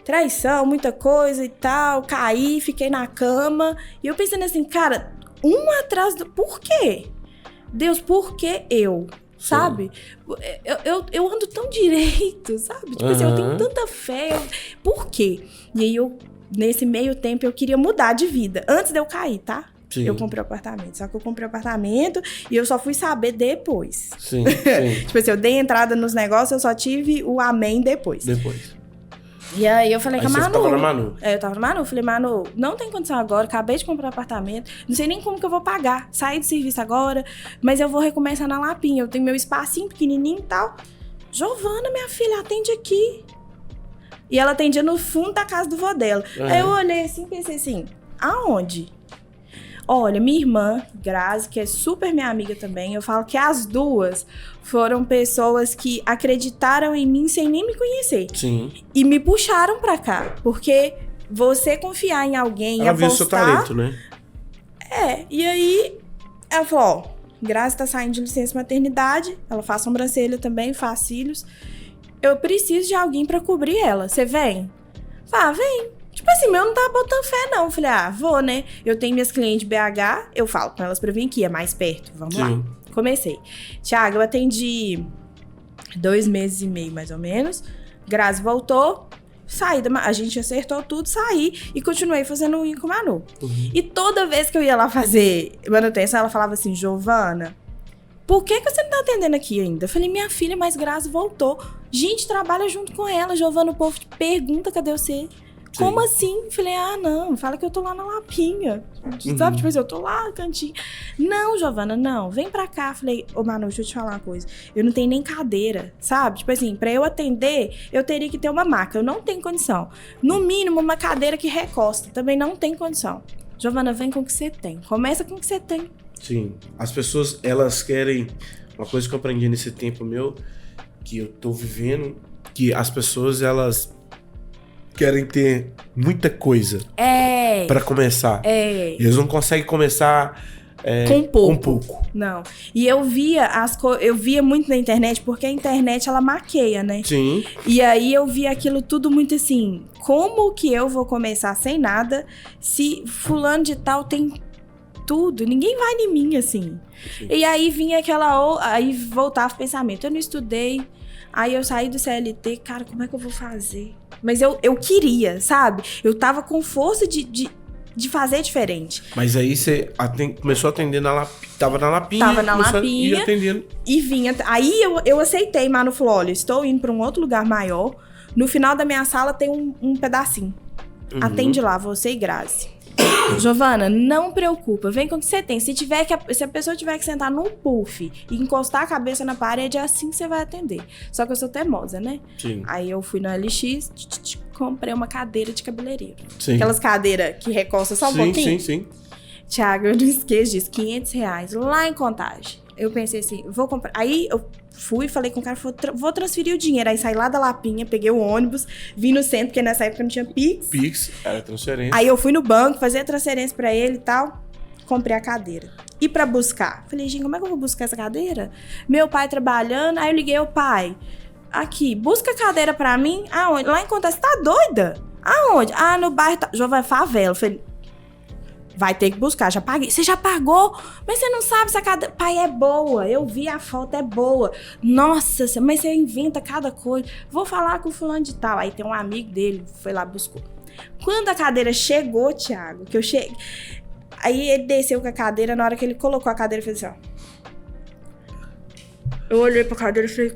traição, muita coisa e tal, caí, fiquei na cama. E eu pensando assim, cara, um atrás do... Por quê? Deus, por que eu? Sabe? Eu ando tão direito, sabe? Tipo assim, eu tenho tanta fé. Por quê? E aí nesse meio tempo, eu queria mudar de vida. Antes de eu cair, tá? Sim. Eu comprei o apartamento. Só que eu comprei o apartamento e eu só fui saber depois. Sim. Tipo assim, eu dei entrada nos negócios, eu só tive o amém depois. E aí eu falei com a Manu. Você tava na Manu? Eu tava na Manu. Falei, Manu, não tem condição agora. Acabei de comprar um apartamento. Não sei nem como que eu vou pagar. Saí do serviço agora, mas eu vou recomeçar na Lapinha. Eu tenho meu espacinho pequenininho e tal. Giovana, minha filha, atende aqui. E ela atendia no fundo da casa do vô dela. Aí eu olhei assim e pensei assim, aonde? Olha, minha irmã, Grazi, que é super minha amiga também, eu falo que as duas foram pessoas que acreditaram em mim sem nem me conhecer. Sim. E me puxaram pra cá, porque você confiar em alguém e ela viu apostar... seu talento, né? E aí ela falou, ó, Grazi tá saindo de licença maternidade, ela faz sobrancelha também, faz cílios. Eu preciso de alguém pra cobrir ela. Você vem? Fala, vem. Tipo assim, eu não tava botando fé, não. Falei, vou, né? Eu tenho minhas clientes BH, eu falo com elas pra vir aqui, é mais perto. Vamos lá. Comecei. Thiago, eu atendi 2 meses e meio, mais ou menos. Grazi voltou, saí a gente acertou tudo, saí e continuei fazendo unha com a Manu. E toda vez que eu ia lá fazer manutenção, ela falava assim, Giovana, por que você não tá atendendo aqui ainda? Eu falei, minha filha, mas Grazi voltou. Gente, trabalha junto com ela, Giovana, o povo te pergunta, cadê você? Como assim? Falei, não, fala que eu tô lá na Lapinha. Sabe, tipo assim, eu tô lá no cantinho. Não, Giovana, não, vem pra cá. Falei, ô Manu, deixa eu te falar uma coisa. Eu não tenho nem cadeira, sabe? Tipo assim, pra eu atender, eu teria que ter uma maca. Eu não tenho condição. No mínimo, uma cadeira que recosta. Também não tem condição. Giovana, vem com o que você tem. Começa com o que você tem. Sim. As pessoas, elas querem... Uma coisa que eu aprendi nesse tempo meu, que eu tô vivendo, que as pessoas, elas querem ter muita coisa pra começar. Eles não conseguem começar com pouco. Não. E eu via eu via muito na internet, porque a internet, ela maqueia, né? Sim. E aí eu via aquilo tudo muito assim, como que eu vou começar sem nada se fulano de tal tem tudo? Ninguém vai em mim, assim. Sim. E aí vinha aí voltava o pensamento. Eu não estudei, aí eu saí do CLT, cara, como é que eu vou fazer? Mas eu queria, sabe? Eu tava com força de fazer diferente. Mas aí você começou a atender tava na Lapinha. Tava na Lapinha. E atendendo. E vinha. Aí eu aceitei, Manu falou, olha, estou indo pra um outro lugar maior. No final da minha sala tem um pedacinho. Atende lá, você e Grazi. Giovana, não preocupa, vem com o que você tem. Se a pessoa tiver que sentar num puff e encostar a cabeça na parede, é assim que você vai atender. Só que eu sou teimosa, né? Sim. Aí eu fui no LX, comprei uma cadeira de cabeleireiro. Sim. Aquelas cadeiras que recosta só um pouquinho. Sim. Thiago, eu não esqueço disso, R$500 lá em Contagem. Eu pensei assim, vou comprar. Aí eu fui, falei com o cara, vou transferir o dinheiro. Aí saí lá da Lapinha, peguei o ônibus, vim no centro, porque nessa época não tinha Pix. Pix, era transferência. Aí eu fui no banco, fazer a transferência pra ele e tal, comprei a cadeira. E pra buscar? Falei, gente, como é que eu vou buscar essa cadeira? Meu pai trabalhando, aí eu liguei ao pai. Aqui, busca a cadeira pra mim. Aonde? Lá em Contagem, você tá doida? Aonde? No bairro, Giovana, favela. Falei, vai ter que buscar, já paguei. Você já pagou? Mas você não sabe se a cadeira... Pai, é boa, eu vi a foto, é boa. Nossa, mas você inventa cada coisa. Vou falar com o fulano de tal. Aí tem um amigo dele, foi lá, buscou. Quando a cadeira chegou, Thiago, que eu cheguei... Aí ele desceu com a cadeira, na hora que ele colocou a cadeira, ele fez assim, ó. Eu olhei pra cadeira e falei,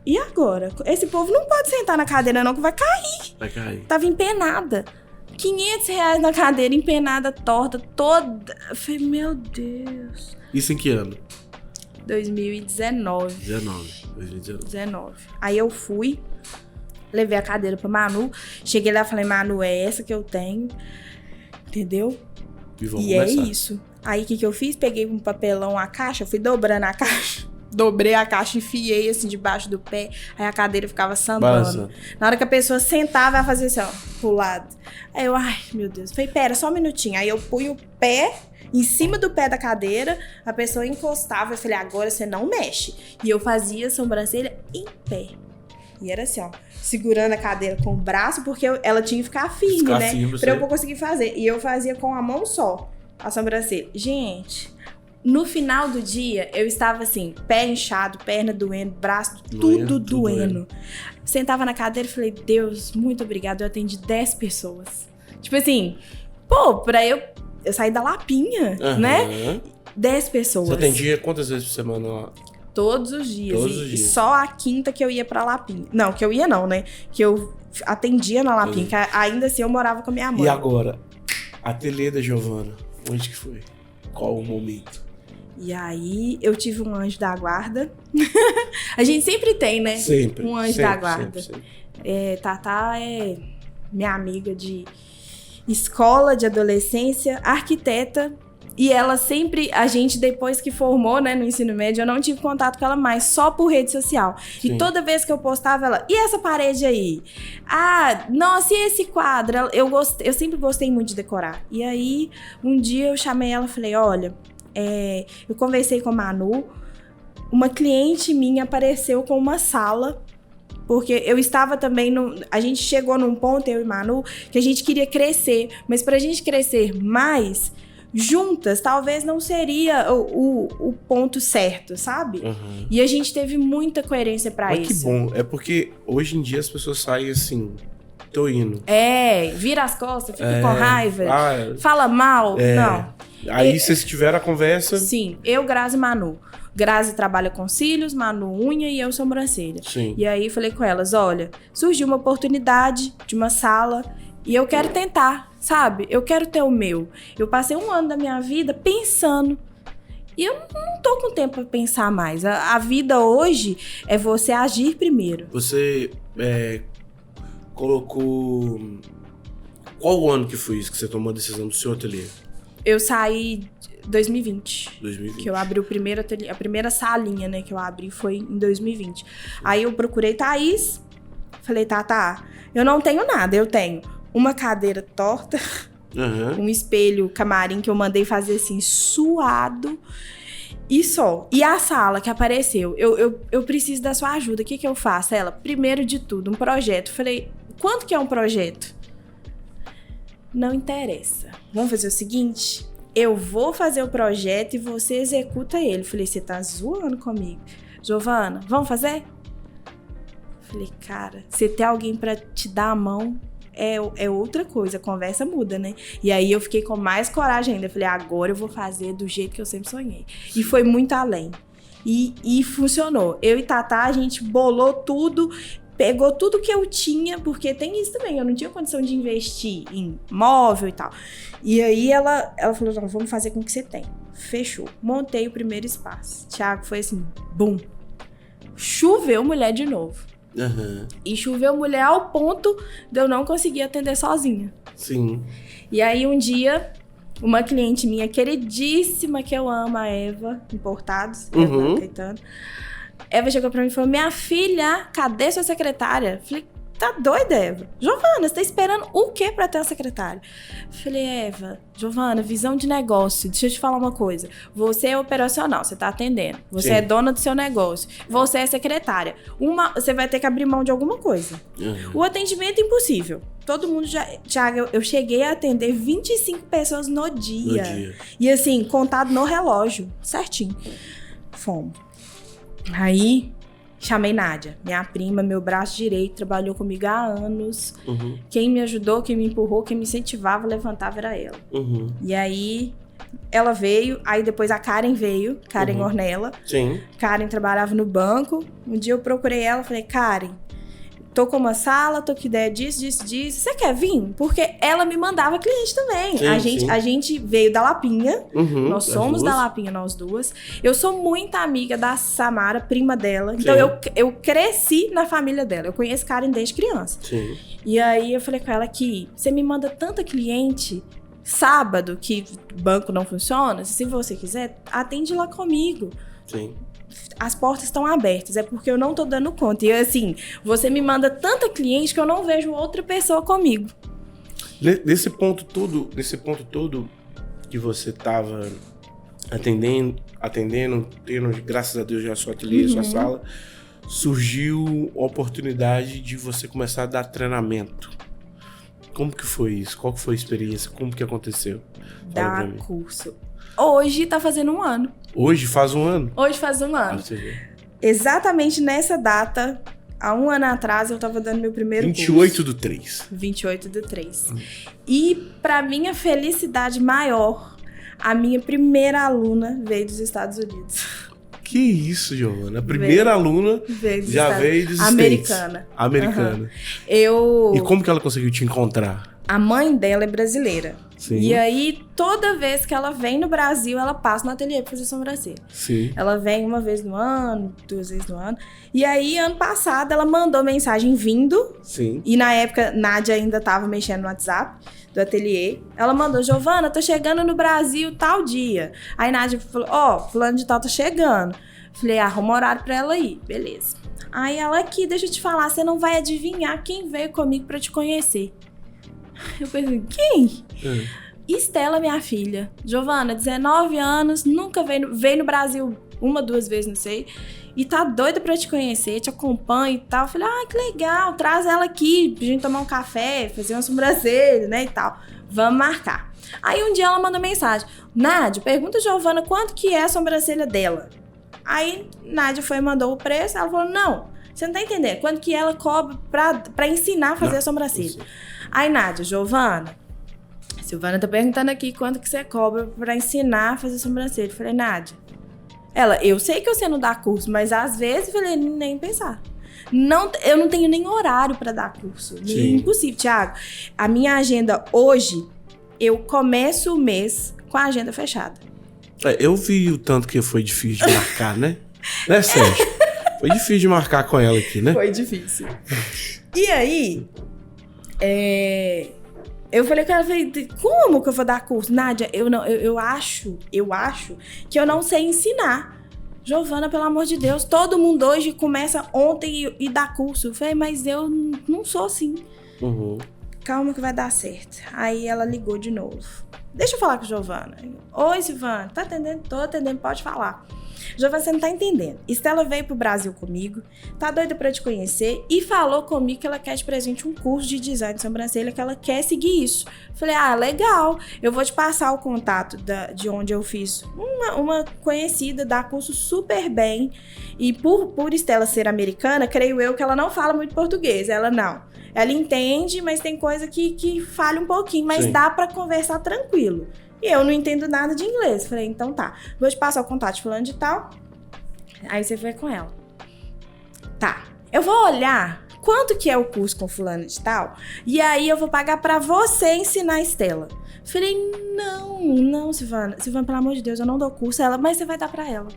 e agora? Esse povo não pode sentar na cadeira não, que vai cair. Vai cair. Tava empenada. R$500 na cadeira, empenada, torta, toda. Eu falei, meu Deus. Isso em que ano? 2019. 2019. Aí eu fui, levei a cadeira pra Manu. Cheguei lá e falei, Manu, é essa que eu tenho. Entendeu? E começar. É isso. Aí o que eu fiz? Peguei um papelão, a caixa, fui dobrando a caixa. Dobrei a caixa, enfiei assim debaixo do pé. Aí a cadeira ficava sambando. Na hora que a pessoa sentava, ela fazia assim, ó, pro lado. Aí eu, ai, meu Deus. Falei, pera, só um minutinho. Aí eu pus o pé em cima do pé da cadeira, a pessoa encostava. Eu falei, agora você não mexe. E eu fazia a sobrancelha em pé. E era assim, ó, segurando a cadeira com o braço, porque ela tinha que ficar firme, né? Pra eu conseguir fazer. E eu fazia com a mão só, a sobrancelha. Gente... No final do dia, eu estava assim, pé inchado, perna doendo, braço, tudo doendo. Sentava na cadeira e falei, Deus, muito obrigado, eu atendi 10 pessoas. Tipo assim, pra eu saí da Lapinha, né? 10 pessoas. Você atendia quantas vezes por semana lá? Todos os dias. E só a quinta que eu ia pra Lapinha. Não, que eu ia não, né? Que eu atendia na Lapinha, que ainda assim eu morava com a minha mãe. E agora, a ateliê da Giovana, onde que foi? Qual o momento? E aí, eu tive um anjo da guarda. A gente sempre tem, né? Sempre. Um anjo da guarda. Sempre. Tatá é minha amiga de escola, de adolescência, arquiteta. E ela sempre, a gente depois que formou, né, no ensino médio, eu não tive contato com ela mais, só por rede social. Sim. E toda vez que eu postava, ela, e essa parede aí? Nossa, e esse quadro? Eu sempre gostei muito de decorar. E aí, um dia eu chamei ela e falei, olha... eu conversei com a Manu, uma cliente minha apareceu com uma sala, porque eu estava também, a gente chegou num ponto, eu e Manu, que a gente queria crescer, mas pra gente crescer mais, juntas, talvez não seria o ponto certo, sabe? E a gente teve muita coerência pra isso. Mas que bom, é porque hoje em dia as pessoas saem assim... Tô indo. Vira as costas, fica com raiva, fala mal, não. Aí vocês tiveram a conversa? Sim, eu, Grazi e Manu. Grazi trabalha com cílios, Manu unha e eu sobrancelha. Sim. E aí falei com elas, olha, surgiu uma oportunidade de uma sala, E eu quero tentar, sabe? Eu quero ter o meu. Eu passei 1 ano da minha vida pensando. E eu não tô com tempo pra pensar mais. A vida hoje é você agir primeiro. Você colocou... Qual o ano que foi isso que você tomou a decisão do seu ateliê? Eu saí em 2020. 2020. Que eu abri o primeiro ateliê, a primeira salinha, né, que eu abri foi em 2020. Aí eu procurei Thaís, falei, Tata, eu não tenho nada, eu tenho uma cadeira torta, um espelho camarim que eu mandei fazer assim, suado, e só. E a sala que apareceu, eu preciso da sua ajuda, o que eu faço? Ela, primeiro de tudo, um projeto. Falei, quanto que é um projeto? Não interessa. Vamos fazer o seguinte, eu vou fazer o projeto e você executa ele. Falei, você tá zoando comigo. Giovana, vamos fazer? Falei, cara, você ter alguém pra te dar a mão é outra coisa, a conversa muda, né? E aí eu fiquei com mais coragem ainda. Falei, agora eu vou fazer do jeito que eu sempre sonhei. E foi muito além. E funcionou. Eu e Tatá, a gente bolou tudo, pegou tudo que eu tinha, porque tem isso também, eu não tinha condição de investir em móvel e tal. E aí ela falou, não, vamos fazer com o que você tem. Fechou. Montei o primeiro espaço. Thiago, foi assim, bum. Choveu mulher de novo. E choveu mulher ao ponto de eu não conseguir atender sozinha. Sim. E aí um dia, uma cliente minha queridíssima, que eu amo, a Eva, Importados, Eva Caetano. Eva chegou pra mim e falou, minha filha, cadê sua secretária? Falei, tá doida, Eva? Giovana, você tá esperando o quê pra ter uma secretária? Falei, Eva, Giovana, visão de negócio, deixa eu te falar uma coisa. Você é operacional, você tá atendendo. Você é dona do seu negócio. Você é secretária. Você vai ter que abrir mão de alguma coisa. O atendimento é impossível. Todo mundo já... Thiago, eu cheguei a atender 25 pessoas no dia. E assim, contado no relógio. Certinho. Fomos. Aí, chamei Nádia, minha prima, meu braço direito, trabalhou comigo há anos. Quem me ajudou, quem me empurrou, quem me incentivava, levantava era ela. E aí, ela veio, aí depois a Karen veio, Karen Ornella. Sim. Karen trabalhava no banco. Um dia eu procurei ela, falei, Karen, tô com uma sala, tô com ideia disso. Você quer vir? Porque ela me mandava cliente também. Sim, a gente veio da Lapinha. Nós somos da Lapinha, nós duas. Eu sou muito amiga da Samara, prima dela. Então, eu cresci na família dela. Eu conheço Karen desde criança. Sim. E aí, eu falei com ela que você me manda tanta cliente sábado que o banco não funciona. Se você quiser, atende lá comigo. Sim. As portas estão abertas, é porque eu não tô dando conta. E assim, você me manda tanta cliente que eu não vejo outra pessoa comigo. Nesse ponto todo que você tava atendendo, tendo, graças a Deus, já sua ateliê, sua sala, surgiu a oportunidade de você começar a dar treinamento. Como que foi isso? Qual que foi a experiência? Como que aconteceu? Dar curso. Hoje tá fazendo 1 ano. Hoje faz 1 ano? Hoje faz 1 ano. Exatamente nessa data, há 1 ano atrás, eu tava dando meu primeiro 28 do 3. 28 do 3. E pra minha felicidade maior, a minha primeira aluna veio dos Estados Unidos. Que isso, Giovana? A primeira aluna já veio dos Americana. Americana. E como que ela conseguiu te encontrar? A mãe dela é brasileira. Sim. E aí, toda vez que ela vem no Brasil, ela passa no ateliê pra fazer sobrancelha. Sim. Ela vem 1 vez no ano, 2 vezes no ano. E aí, ano passado, ela mandou mensagem vindo. Sim. E na época, Nádia ainda tava mexendo no WhatsApp do ateliê. Ela mandou, Giovana, tô chegando no Brasil tal dia. Aí Nádia falou, fulano de tal tá chegando. Falei, arruma horário pra ela ir. Beleza. Aí ela aqui, deixa eu te falar, você não vai adivinhar quem veio comigo pra te conhecer. Eu pensei, quem? Estela, minha filha. Giovana, 19 anos, nunca veio no Brasil 1, 2 vezes, não sei. E tá doida pra te conhecer, te acompanha e tal. Eu falei, que legal, traz ela aqui pra gente tomar um café, fazer uma sobrancelha, né, e tal. Vamos marcar. Aí um dia ela mandou mensagem, Nádia, pergunta a Giovana quanto que é a sobrancelha dela. Aí Nádia foi e mandou o preço, ela falou, não, você não tá entendendo, quanto que ela cobra pra ensinar a fazer a sobrancelha. Aí Nádia, Giovana tá perguntando aqui quanto que você cobra pra ensinar a fazer sobrancelha. Eu falei, Nádia, eu sei que você não dá curso, mas às vezes, eu falei, nem pensar. Eu não tenho nem horário para dar curso. É impossível, Thiago. A minha agenda hoje, eu começo o mês com a agenda fechada. Eu vi o tanto que foi difícil de marcar, né? Né, Sérgio? Foi difícil de marcar com ela aqui, né? Foi difícil. E aí, eu falei com ela, como que eu vou dar curso? Nádia, eu acho que eu não sei ensinar. Giovana, pelo amor de Deus, todo mundo hoje começa ontem e dá curso. Eu falei, mas eu não sou assim. Calma que vai dar certo. Aí ela ligou de novo. Deixa eu falar com a Giovana. Oi, Silvana, tá atendendo? Tô atendendo, pode falar. Giovana, você não tá entendendo. Estela veio pro Brasil comigo, tá doida pra te conhecer e falou comigo que ela quer de presente um curso de design de sobrancelha, que ela quer seguir isso. Falei, legal, eu vou te passar o contato de onde eu fiz. Uma conhecida dá curso super bem e por Estela ser americana, creio eu que ela não fala muito português, ela não. Ela entende, mas tem coisa que falha um pouquinho, mas dá pra conversar tranquilo. E eu não entendo nada de inglês. Falei, então tá, vou te passar o contato de fulano de tal. Aí você vai com ela. Tá, eu vou olhar quanto que é o curso com fulano de tal, e aí eu vou pagar pra você ensinar a Estela. Falei, não, Silvana, pelo amor de Deus, eu não dou curso. Ela, mas você vai dar pra ela.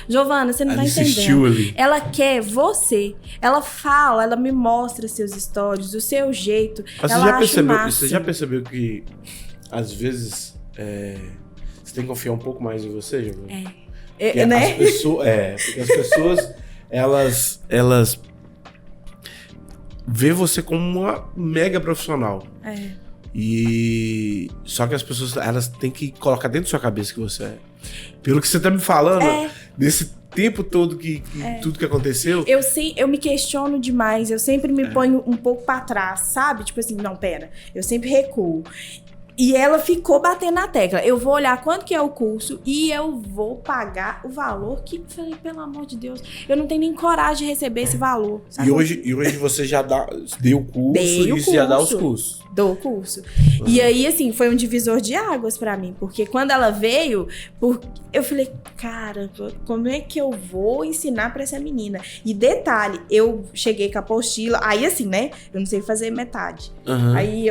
Giovana, você não tá entendendo. Ali. Ela quer você. Ela fala, ela me mostra seus stories, o seu jeito. Mas você já percebeu que, às vezes, você tem que confiar um pouco mais em você, Giovana? Né? Porque as pessoas, elas vê você como uma mega profissional. E só que as pessoas, elas têm que colocar dentro da sua cabeça que você é. Pelo que você tá me falando, desse tempo todo tudo que aconteceu. Eu me questiono demais, eu sempre me ponho um pouco pra trás, sabe? Tipo assim, não, pera, eu sempre recuo. E ela ficou batendo na tecla. Eu vou olhar quanto que é o curso e eu vou pagar o valor que... Falei, pelo amor de Deus, eu não tenho nem coragem de receber esse valor. Sabe? E hoje você já deu curso e já dá os cursos. Dou curso. E aí, assim, foi um divisor de águas pra mim. Porque quando ela veio, eu falei, cara, como é que eu vou ensinar pra essa menina? E detalhe, eu cheguei com a apostila. Aí, assim, né? Eu não sei fazer metade. Aí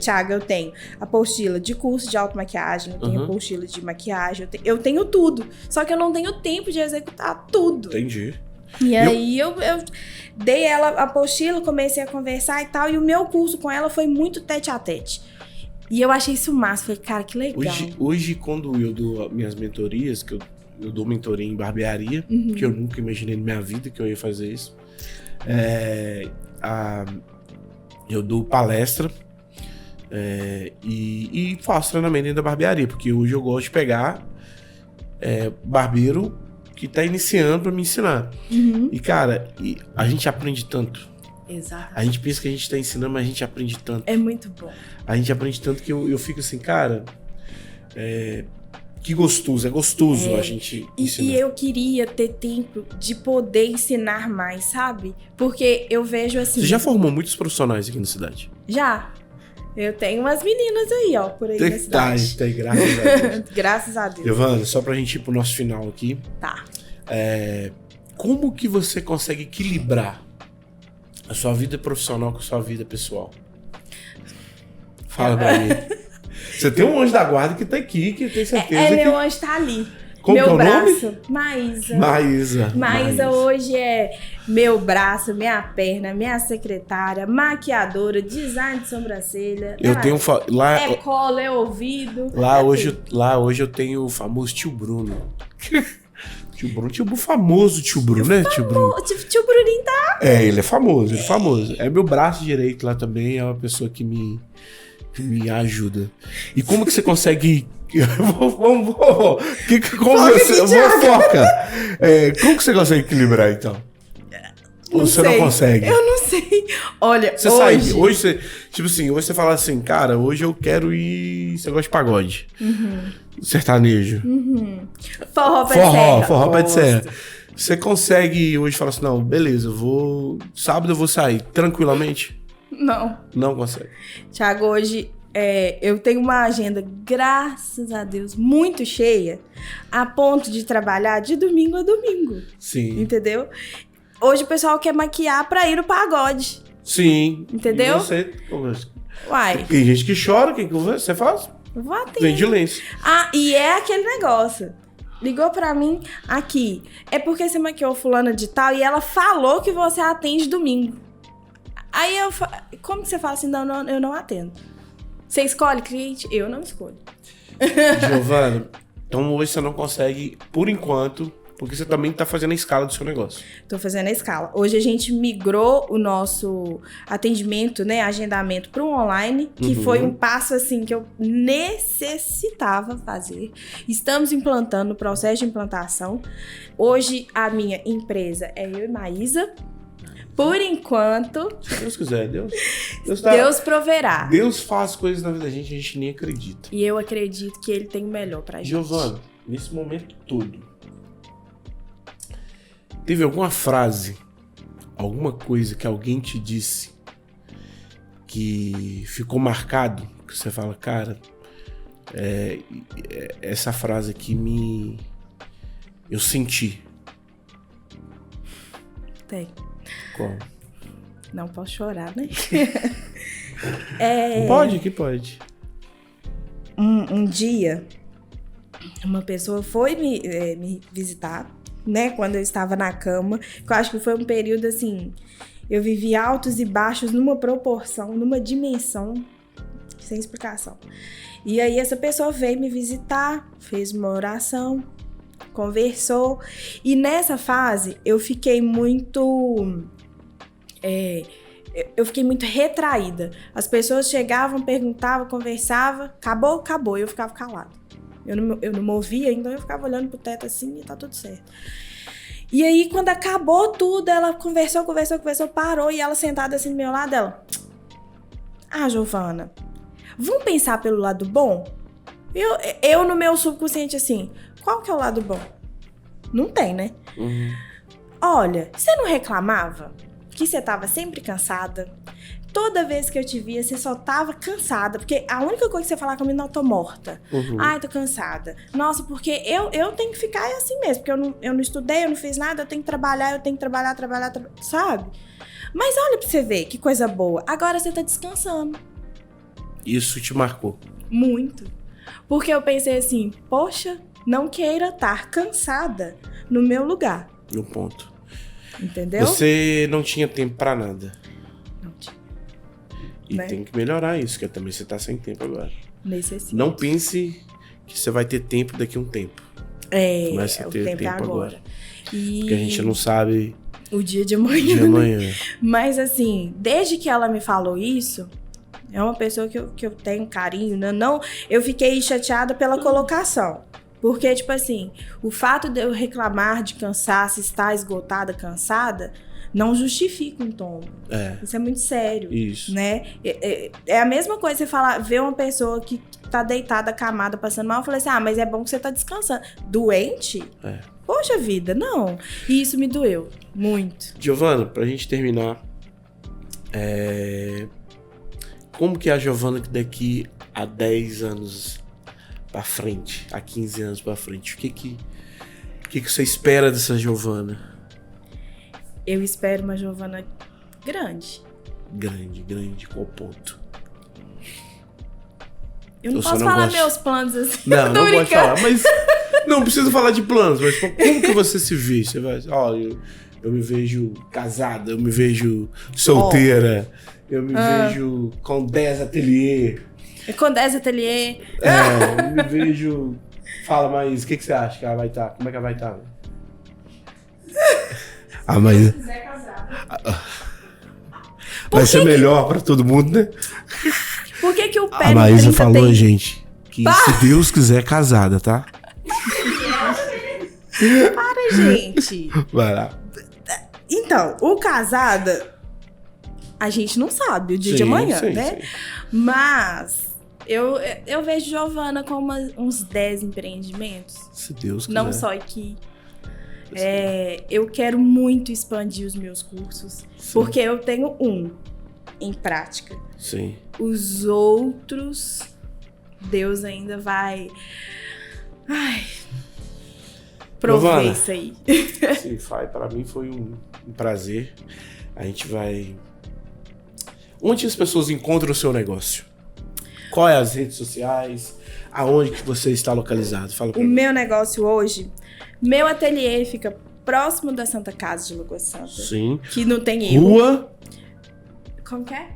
Thiago, eu tenho apostila de curso de automaquiagem, eu tenho apostila de maquiagem, eu tenho tudo. Só que eu não tenho tempo de executar tudo. Entendi. E aí eu dei ela a apostila, comecei a conversar e tal, e o meu curso com ela foi muito tete a tete. E eu achei isso massa, falei, cara, que legal. Hoje quando eu dou minhas mentorias, que eu dou mentoria em barbearia, que eu nunca imaginei na minha vida que eu ia fazer isso, eu dou palestra e faço treinamento dentro da barbearia, porque hoje eu gosto de pegar barbeiro que tá iniciando pra me ensinar. E, cara, a gente aprende tanto. Exato. A gente pensa que a gente tá ensinando, mas a gente aprende tanto. É muito bom. A gente aprende tanto que eu fico assim, cara, que gostoso, é gostoso a gente ensinar. E eu queria ter tempo de poder ensinar mais, sabe? Porque eu vejo assim... Você já formou muitos profissionais aqui na cidade? Já. Eu tenho umas meninas aí, ó, por aí na cidade. Tem, graças a Deus. Graças a Deus. Giovana, só pra gente ir pro nosso final aqui. Tá. Como que você consegue equilibrar a sua vida profissional com a sua vida pessoal? Fala pra mim. Você tem um anjo da guarda que tá aqui, que eu tenho certeza meu anjo tá ali. Como meu que é o braço. Nome? Maísa hoje é meu braço, minha perna, minha secretária, maquiadora, design de sobrancelha. Eu tenho é cola, é ouvido. Lá hoje eu tenho o famoso tio Bruno. Tio Bruno famoso, tio Bruno, né? Tio Bruninho tá... ele é famoso, É meu braço direito lá também, é uma pessoa que me ajuda. E como que você consegue... Como que você consegue equilibrar, então? Ou você não consegue? Eu não sei. Olha, hoje você... Tipo assim, hoje você fala assim, cara, hoje eu quero ir... Você gosta de pagode. Sertanejo. Forró pé de serra. Você consegue hoje falar assim, não, beleza, sábado eu vou sair tranquilamente? Não. Não consegue. Thiago, hoje... eu tenho uma agenda, graças a Deus, muito cheia, a ponto de trabalhar de domingo a domingo. Sim. Entendeu? Hoje o pessoal quer maquiar pra ir no pagode. Sim. Entendeu? E você conversa. Uai. Tem gente que chora, o que você faz? Vou atender. Vem de lenço. Ah, e é aquele negócio. Ligou pra mim aqui. É porque você maquiou fulana de tal e ela falou que você atende domingo. Aí como que você fala assim? Não, eu não atendo. Você escolhe cliente? Eu não escolho. Giovana, então hoje você não consegue, por enquanto, porque você também tá fazendo a escala do seu negócio. Tô fazendo a escala. Hoje a gente migrou o nosso atendimento, né, agendamento para um online, que foi um passo assim que eu necessitava fazer. Estamos implantando o processo de implantação. Hoje a minha empresa é eu e Maísa. Por enquanto, Se Deus quiser, Deus proverá. Deus faz coisas na vida da gente, a gente nem acredita. E eu acredito que ele tem o melhor pra gente. Giovana, nesse momento todo, teve alguma frase, alguma coisa que alguém te disse que ficou marcado? Que você fala, cara, essa frase aqui eu senti. Tem. Qual? Não posso chorar, né? Pode, que pode. Um dia, uma pessoa foi me visitar, né? Quando eu estava na cama. Que eu acho que foi um período, assim... Eu vivi altos e baixos numa proporção, numa dimensão, sem explicação. E aí essa pessoa veio me visitar, fez uma oração, conversou. E nessa fase, eu fiquei muito... eu fiquei muito retraída. As pessoas chegavam, perguntavam, conversavam, acabou, eu ficava calada. Eu não movia, então eu ficava olhando pro teto assim e tá tudo certo. E aí, quando acabou tudo, ela conversou, parou, e ela sentada assim do meu lado, ela... Ah, Giovana, vamos pensar pelo lado bom? Eu no meu subconsciente assim, qual que é o lado bom? Não tem, né? Olha, você não reclamava que você tava sempre cansada? Toda vez que eu te via, você só tava cansada. Porque a única coisa que você falava comigo, não, eu tô morta. Ai, tô cansada. Nossa, porque eu tenho que ficar assim mesmo. Porque eu não estudei, eu não fiz nada, eu tenho que trabalhar, sabe? Mas olha pra você ver, que coisa boa. Agora você tá descansando. Isso te marcou? Muito. Porque eu pensei assim, poxa, não queira estar cansada no meu lugar. No ponto. Entendeu? Você não tinha tempo pra nada. Não tinha. E Né? tem que melhorar isso, que também você tá sem tempo agora. Necessito. Não pense que você vai ter tempo daqui a um tempo. Começa a ter o tempo é tempo agora. E... Porque a gente não sabe o dia de amanhã. o dia de amanhã. Mas assim, desde que ela me falou isso, é uma pessoa que eu tenho carinho, né? Não, eu fiquei chateada pela colocação. Porque, tipo assim, o fato de eu reclamar de cansaço, estar esgotada, cansada, não justifica um tombo. Isso é muito sério. Isso. Né? É a mesma coisa você falar, ver uma pessoa que tá deitada, acamada, passando mal, eu falei assim, mas é bom que você tá descansando. Doente? Poxa vida, não. E isso me doeu muito. Giovana, pra gente terminar, como que é a Giovana que daqui a 10 anos pra frente, a 15 anos pra frente, o que você espera dessa Giovana? Eu espero uma Giovana grande. Grande, qual ponto? Eu não posso falar meus planos assim. Não pode falar, mas não precisa falar de planos, mas como que você se vê? Você vai, eu me vejo casada, eu me vejo solteira, eu me vejo com 10 ateliê. Com 10 ateliê. Eu me vejo... Fala, Maísa, o que você acha que ela vai estar? Como é que ela vai estar? A Maísa... Se quiser casar. Vai ser melhor pra todo mundo, né? Por que o pé A Maísa falou, gente, que se Deus quiser casada, tá? Para, gente. Vai lá. Então, o casada, a gente não sabe o dia de amanhã, né? Sim. Mas eu vejo Giovana com uns 10 empreendimentos. Se Deus quiser. Não só aqui. Eu quero muito expandir os meus cursos. Sim. Porque eu tenho um em prática. Sim. Os outros, Deus ainda vai provei Giovana, isso aí. Para mim foi um prazer. A gente vai... Onde as pessoas encontram o seu negócio? Qual é as redes sociais? Aonde que você está localizado? Fala pra O mim. meu negócio hoje, meu ateliê fica próximo da Santa Casa de Lagoa Santa. Sim. Que não tem erro. Rua? Como que é?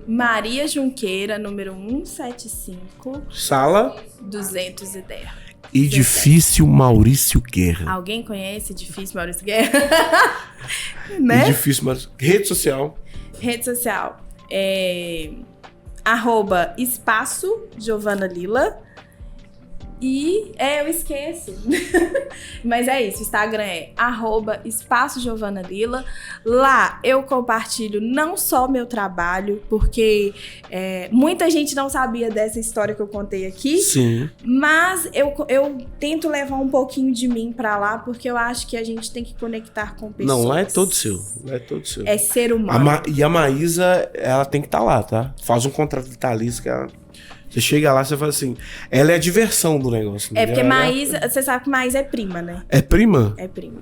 Maria Junqueira, número 175, Sala? 210. Edifício Maurício Guerra. Alguém conhece Edifício Maurício Guerra? Né? Edifício Maurício... Rede social? Rede social. @espaço Giovana Lila. E eu esqueço. Mas é isso, o Instagram é @espaço Giovana Lila. Lá eu compartilho não só meu trabalho, porque muita gente não sabia dessa história que eu contei aqui. Sim. Mas eu tento levar um pouquinho de mim pra lá, porque eu acho que a gente tem que conectar com pessoas. Não, lá é todo seu. Lá é todo seu. É ser humano. E a Maísa, ela tem que estar lá, tá? Faz um contrato vitalício que ela... Você chega lá, você fala assim... Ela é a diversão do negócio. Né? Porque Ela Maísa... Você sabe que Maísa é prima, né? É prima? É prima.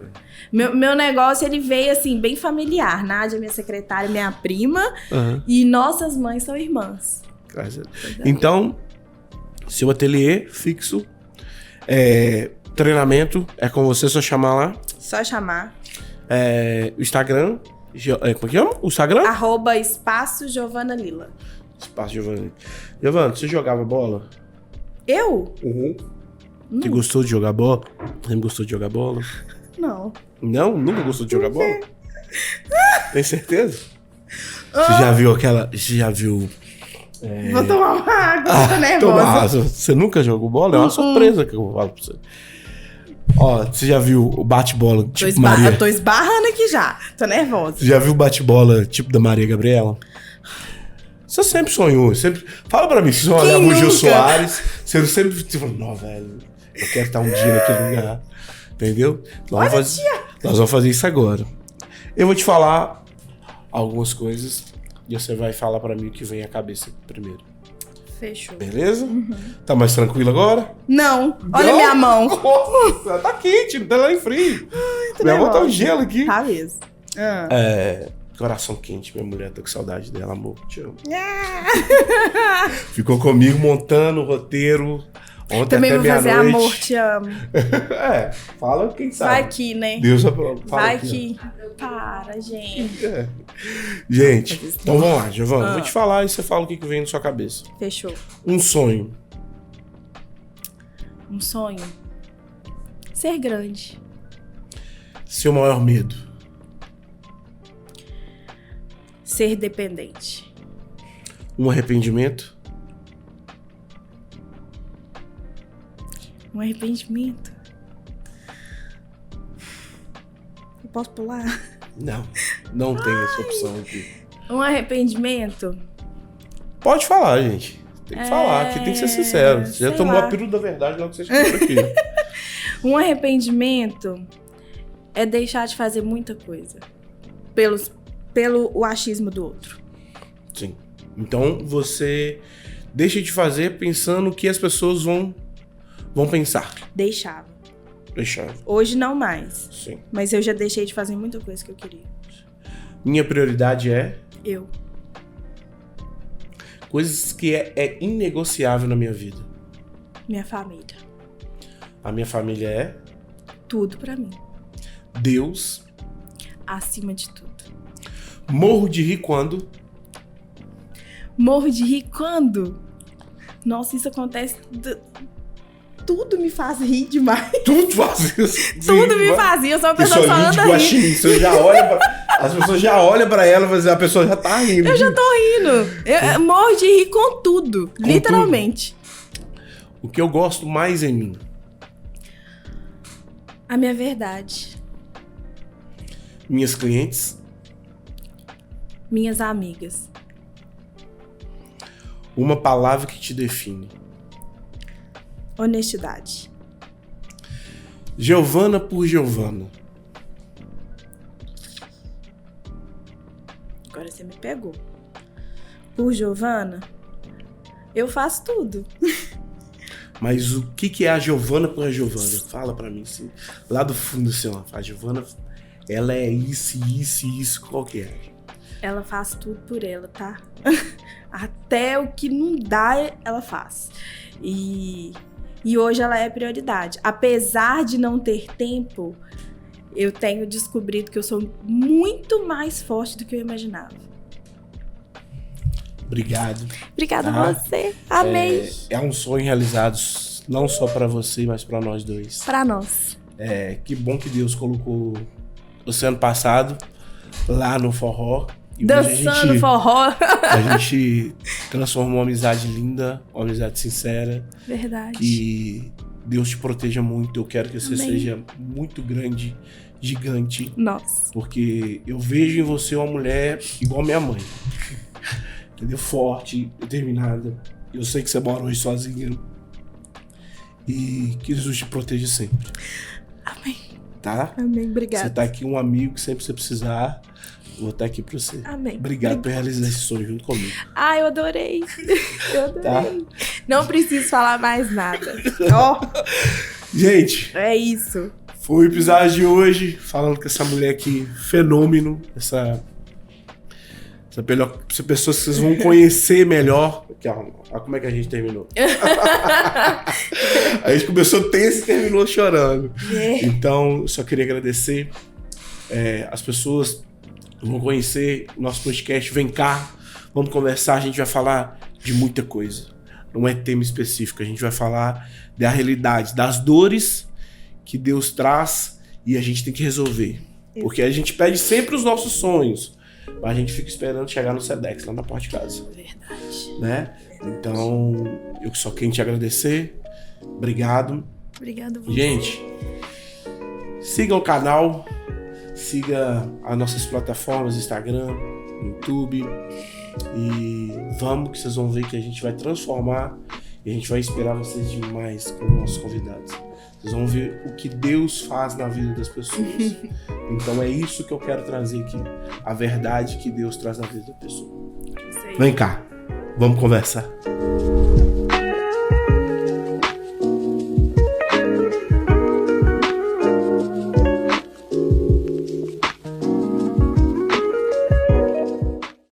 Meu negócio, ele veio assim, bem familiar. Nádia, minha secretária, minha prima. Uhum. E nossas mães são irmãs. Então, seu ateliê fixo, treinamento, é com você, só chamar lá. Só chamar. O Instagram, como é que chama? O Instagram? @espaço Giovana Lila. Espaço Giovana. Giovana, você jogava bola? Eu? Uhum. Você gostou de jogar bola? Você gostou de jogar bola? Não. Não? Nunca gostou de jogar bola? Tem certeza? Você já viu aquela... Você já viu... Vou tomar uma água, tô nervosa. Você nunca jogou bola? É uma surpresa que eu falo pra você. Ó, você já viu o bate-bola tipo Maria... Eu tô esbarrando aqui já. Tô nervosa. Você já viu o bate-bola tipo da Maria Gabriela? Você sempre sonhou, sempre... Fala pra mim, se você olhava o Gil Soares, você sempre falou, não, velho, eu quero estar um dia naquele lugar. Entendeu? Nós vamos fazer isso agora. Eu vou te falar algumas coisas e você vai falar pra mim o que vem à cabeça primeiro. Fechou. Beleza? Tá mais tranquilo agora? Não. Olha minha mão. Nossa, tá quente, não tá lá em frio. Minha mão tá um gelo aqui. Tá mesmo. Coração quente, minha mulher, tô com saudade dela, amor, te amo. Ficou comigo montando o roteiro ontem também até vou fazer meia-noite. amor, te amo. Fala quem sabe. Vai que, né? Deus fala vai aqui, que. Para, gente. Gente, então vamos lá, Giovana. Vou te falar e você fala o que vem na sua cabeça. Fechou. Um sonho. Um sonho? Ser grande. Seu maior medo. Ser dependente. Um arrependimento. Um arrependimento? Eu posso pular? Não tem essa opção aqui. Um arrependimento? Pode falar, gente. Tem que falar, aqui tem que ser sincero. Você já tomou a pílula da verdade logo que você escutou aqui. Um arrependimento é deixar de fazer muita coisa. Pelo achismo do outro. Sim. Então você deixa de fazer pensando o que as pessoas vão pensar. Deixava. Deixava. Hoje não mais. Sim. Mas eu já deixei de fazer muita coisa que eu queria. Minha prioridade é... Eu. Coisas que é inegociável na minha vida. Minha família. A minha família é... Tudo pra mim. Deus. Acima de tudo. Morro de rir quando? Morro de rir quando? Nossa, isso acontece... Tudo me faz rir demais. Tudo faz isso. Tudo me faz rir. Eu sou uma pessoa que só anda rindo. Você já olha pra... As pessoas já olham pra ela e a pessoa já tá rindo. Eu já tô rindo. Eu morro de rir com tudo. Com literalmente. Tudo. O que eu gosto mais em mim? A minha verdade. Minhas clientes. Minhas amigas. Uma palavra que te define. Honestidade. Giovana por Giovana. Agora você me pegou. Por Giovana, eu faço tudo. Mas o que é a Giovana com a Giovana? Fala pra mim, assim, lá do fundo, assim, ó. A Giovana, ela é isso, qual que é? Ela faz tudo por ela, tá? Até o que não dá, ela faz. E hoje ela é prioridade. Apesar de não ter tempo, eu tenho descobrido que eu sou muito mais forte do que eu imaginava. Obrigado. Obrigada a você. Amei. É um sonho realizado, não só pra você, mas pra nós dois. Pra nós. Que bom que Deus colocou você ano passado lá no forró. E dançando forró. A gente transformou uma amizade linda, uma amizade sincera. Verdade. Que Deus te proteja muito. Eu quero que você Amém. seja muito grande, gigante. Nossa. Porque eu vejo em você uma mulher igual minha mãe. Entendeu? Forte, determinada. Eu sei que você mora hoje sozinha. E que Jesus te proteja sempre. Amém. Tá? Amém, obrigada. Você tá aqui um amigo que sempre você precisar. Vou estar aqui pra você. Amém. Obrigado por realizar esse sonho junto comigo. Eu adorei. Eu adorei. Tá? Não preciso falar mais nada. Ó. Gente. É isso. Foi o episódio de hoje falando com essa mulher aqui, fenômeno. Essa pessoa que vocês vão conhecer melhor. Como é que a gente terminou? A gente começou tenso e terminou chorando. Então, eu só queria agradecer. As pessoas vão conhecer o nosso podcast. Vem cá, vamos conversar. A gente vai falar de muita coisa. Não é tema específico. A gente vai falar da realidade, das dores que Deus traz e a gente tem que resolver. Porque a gente pede sempre os nossos sonhos, mas a gente fica esperando chegar no Sedex, lá na porta de casa. Verdade. Né? Então, eu só quero te agradecer. Obrigado. Obrigada a você. Gente, siga o canal. Siga as nossas plataformas, Instagram, YouTube. E vamos que vocês vão ver que a gente vai transformar e a gente vai esperar vocês demais como nossos convidados. Vocês vão ver o que Deus faz na vida das pessoas. Então é isso que eu quero trazer aqui. A verdade que Deus traz na vida da pessoa. Vem cá, vamos conversar.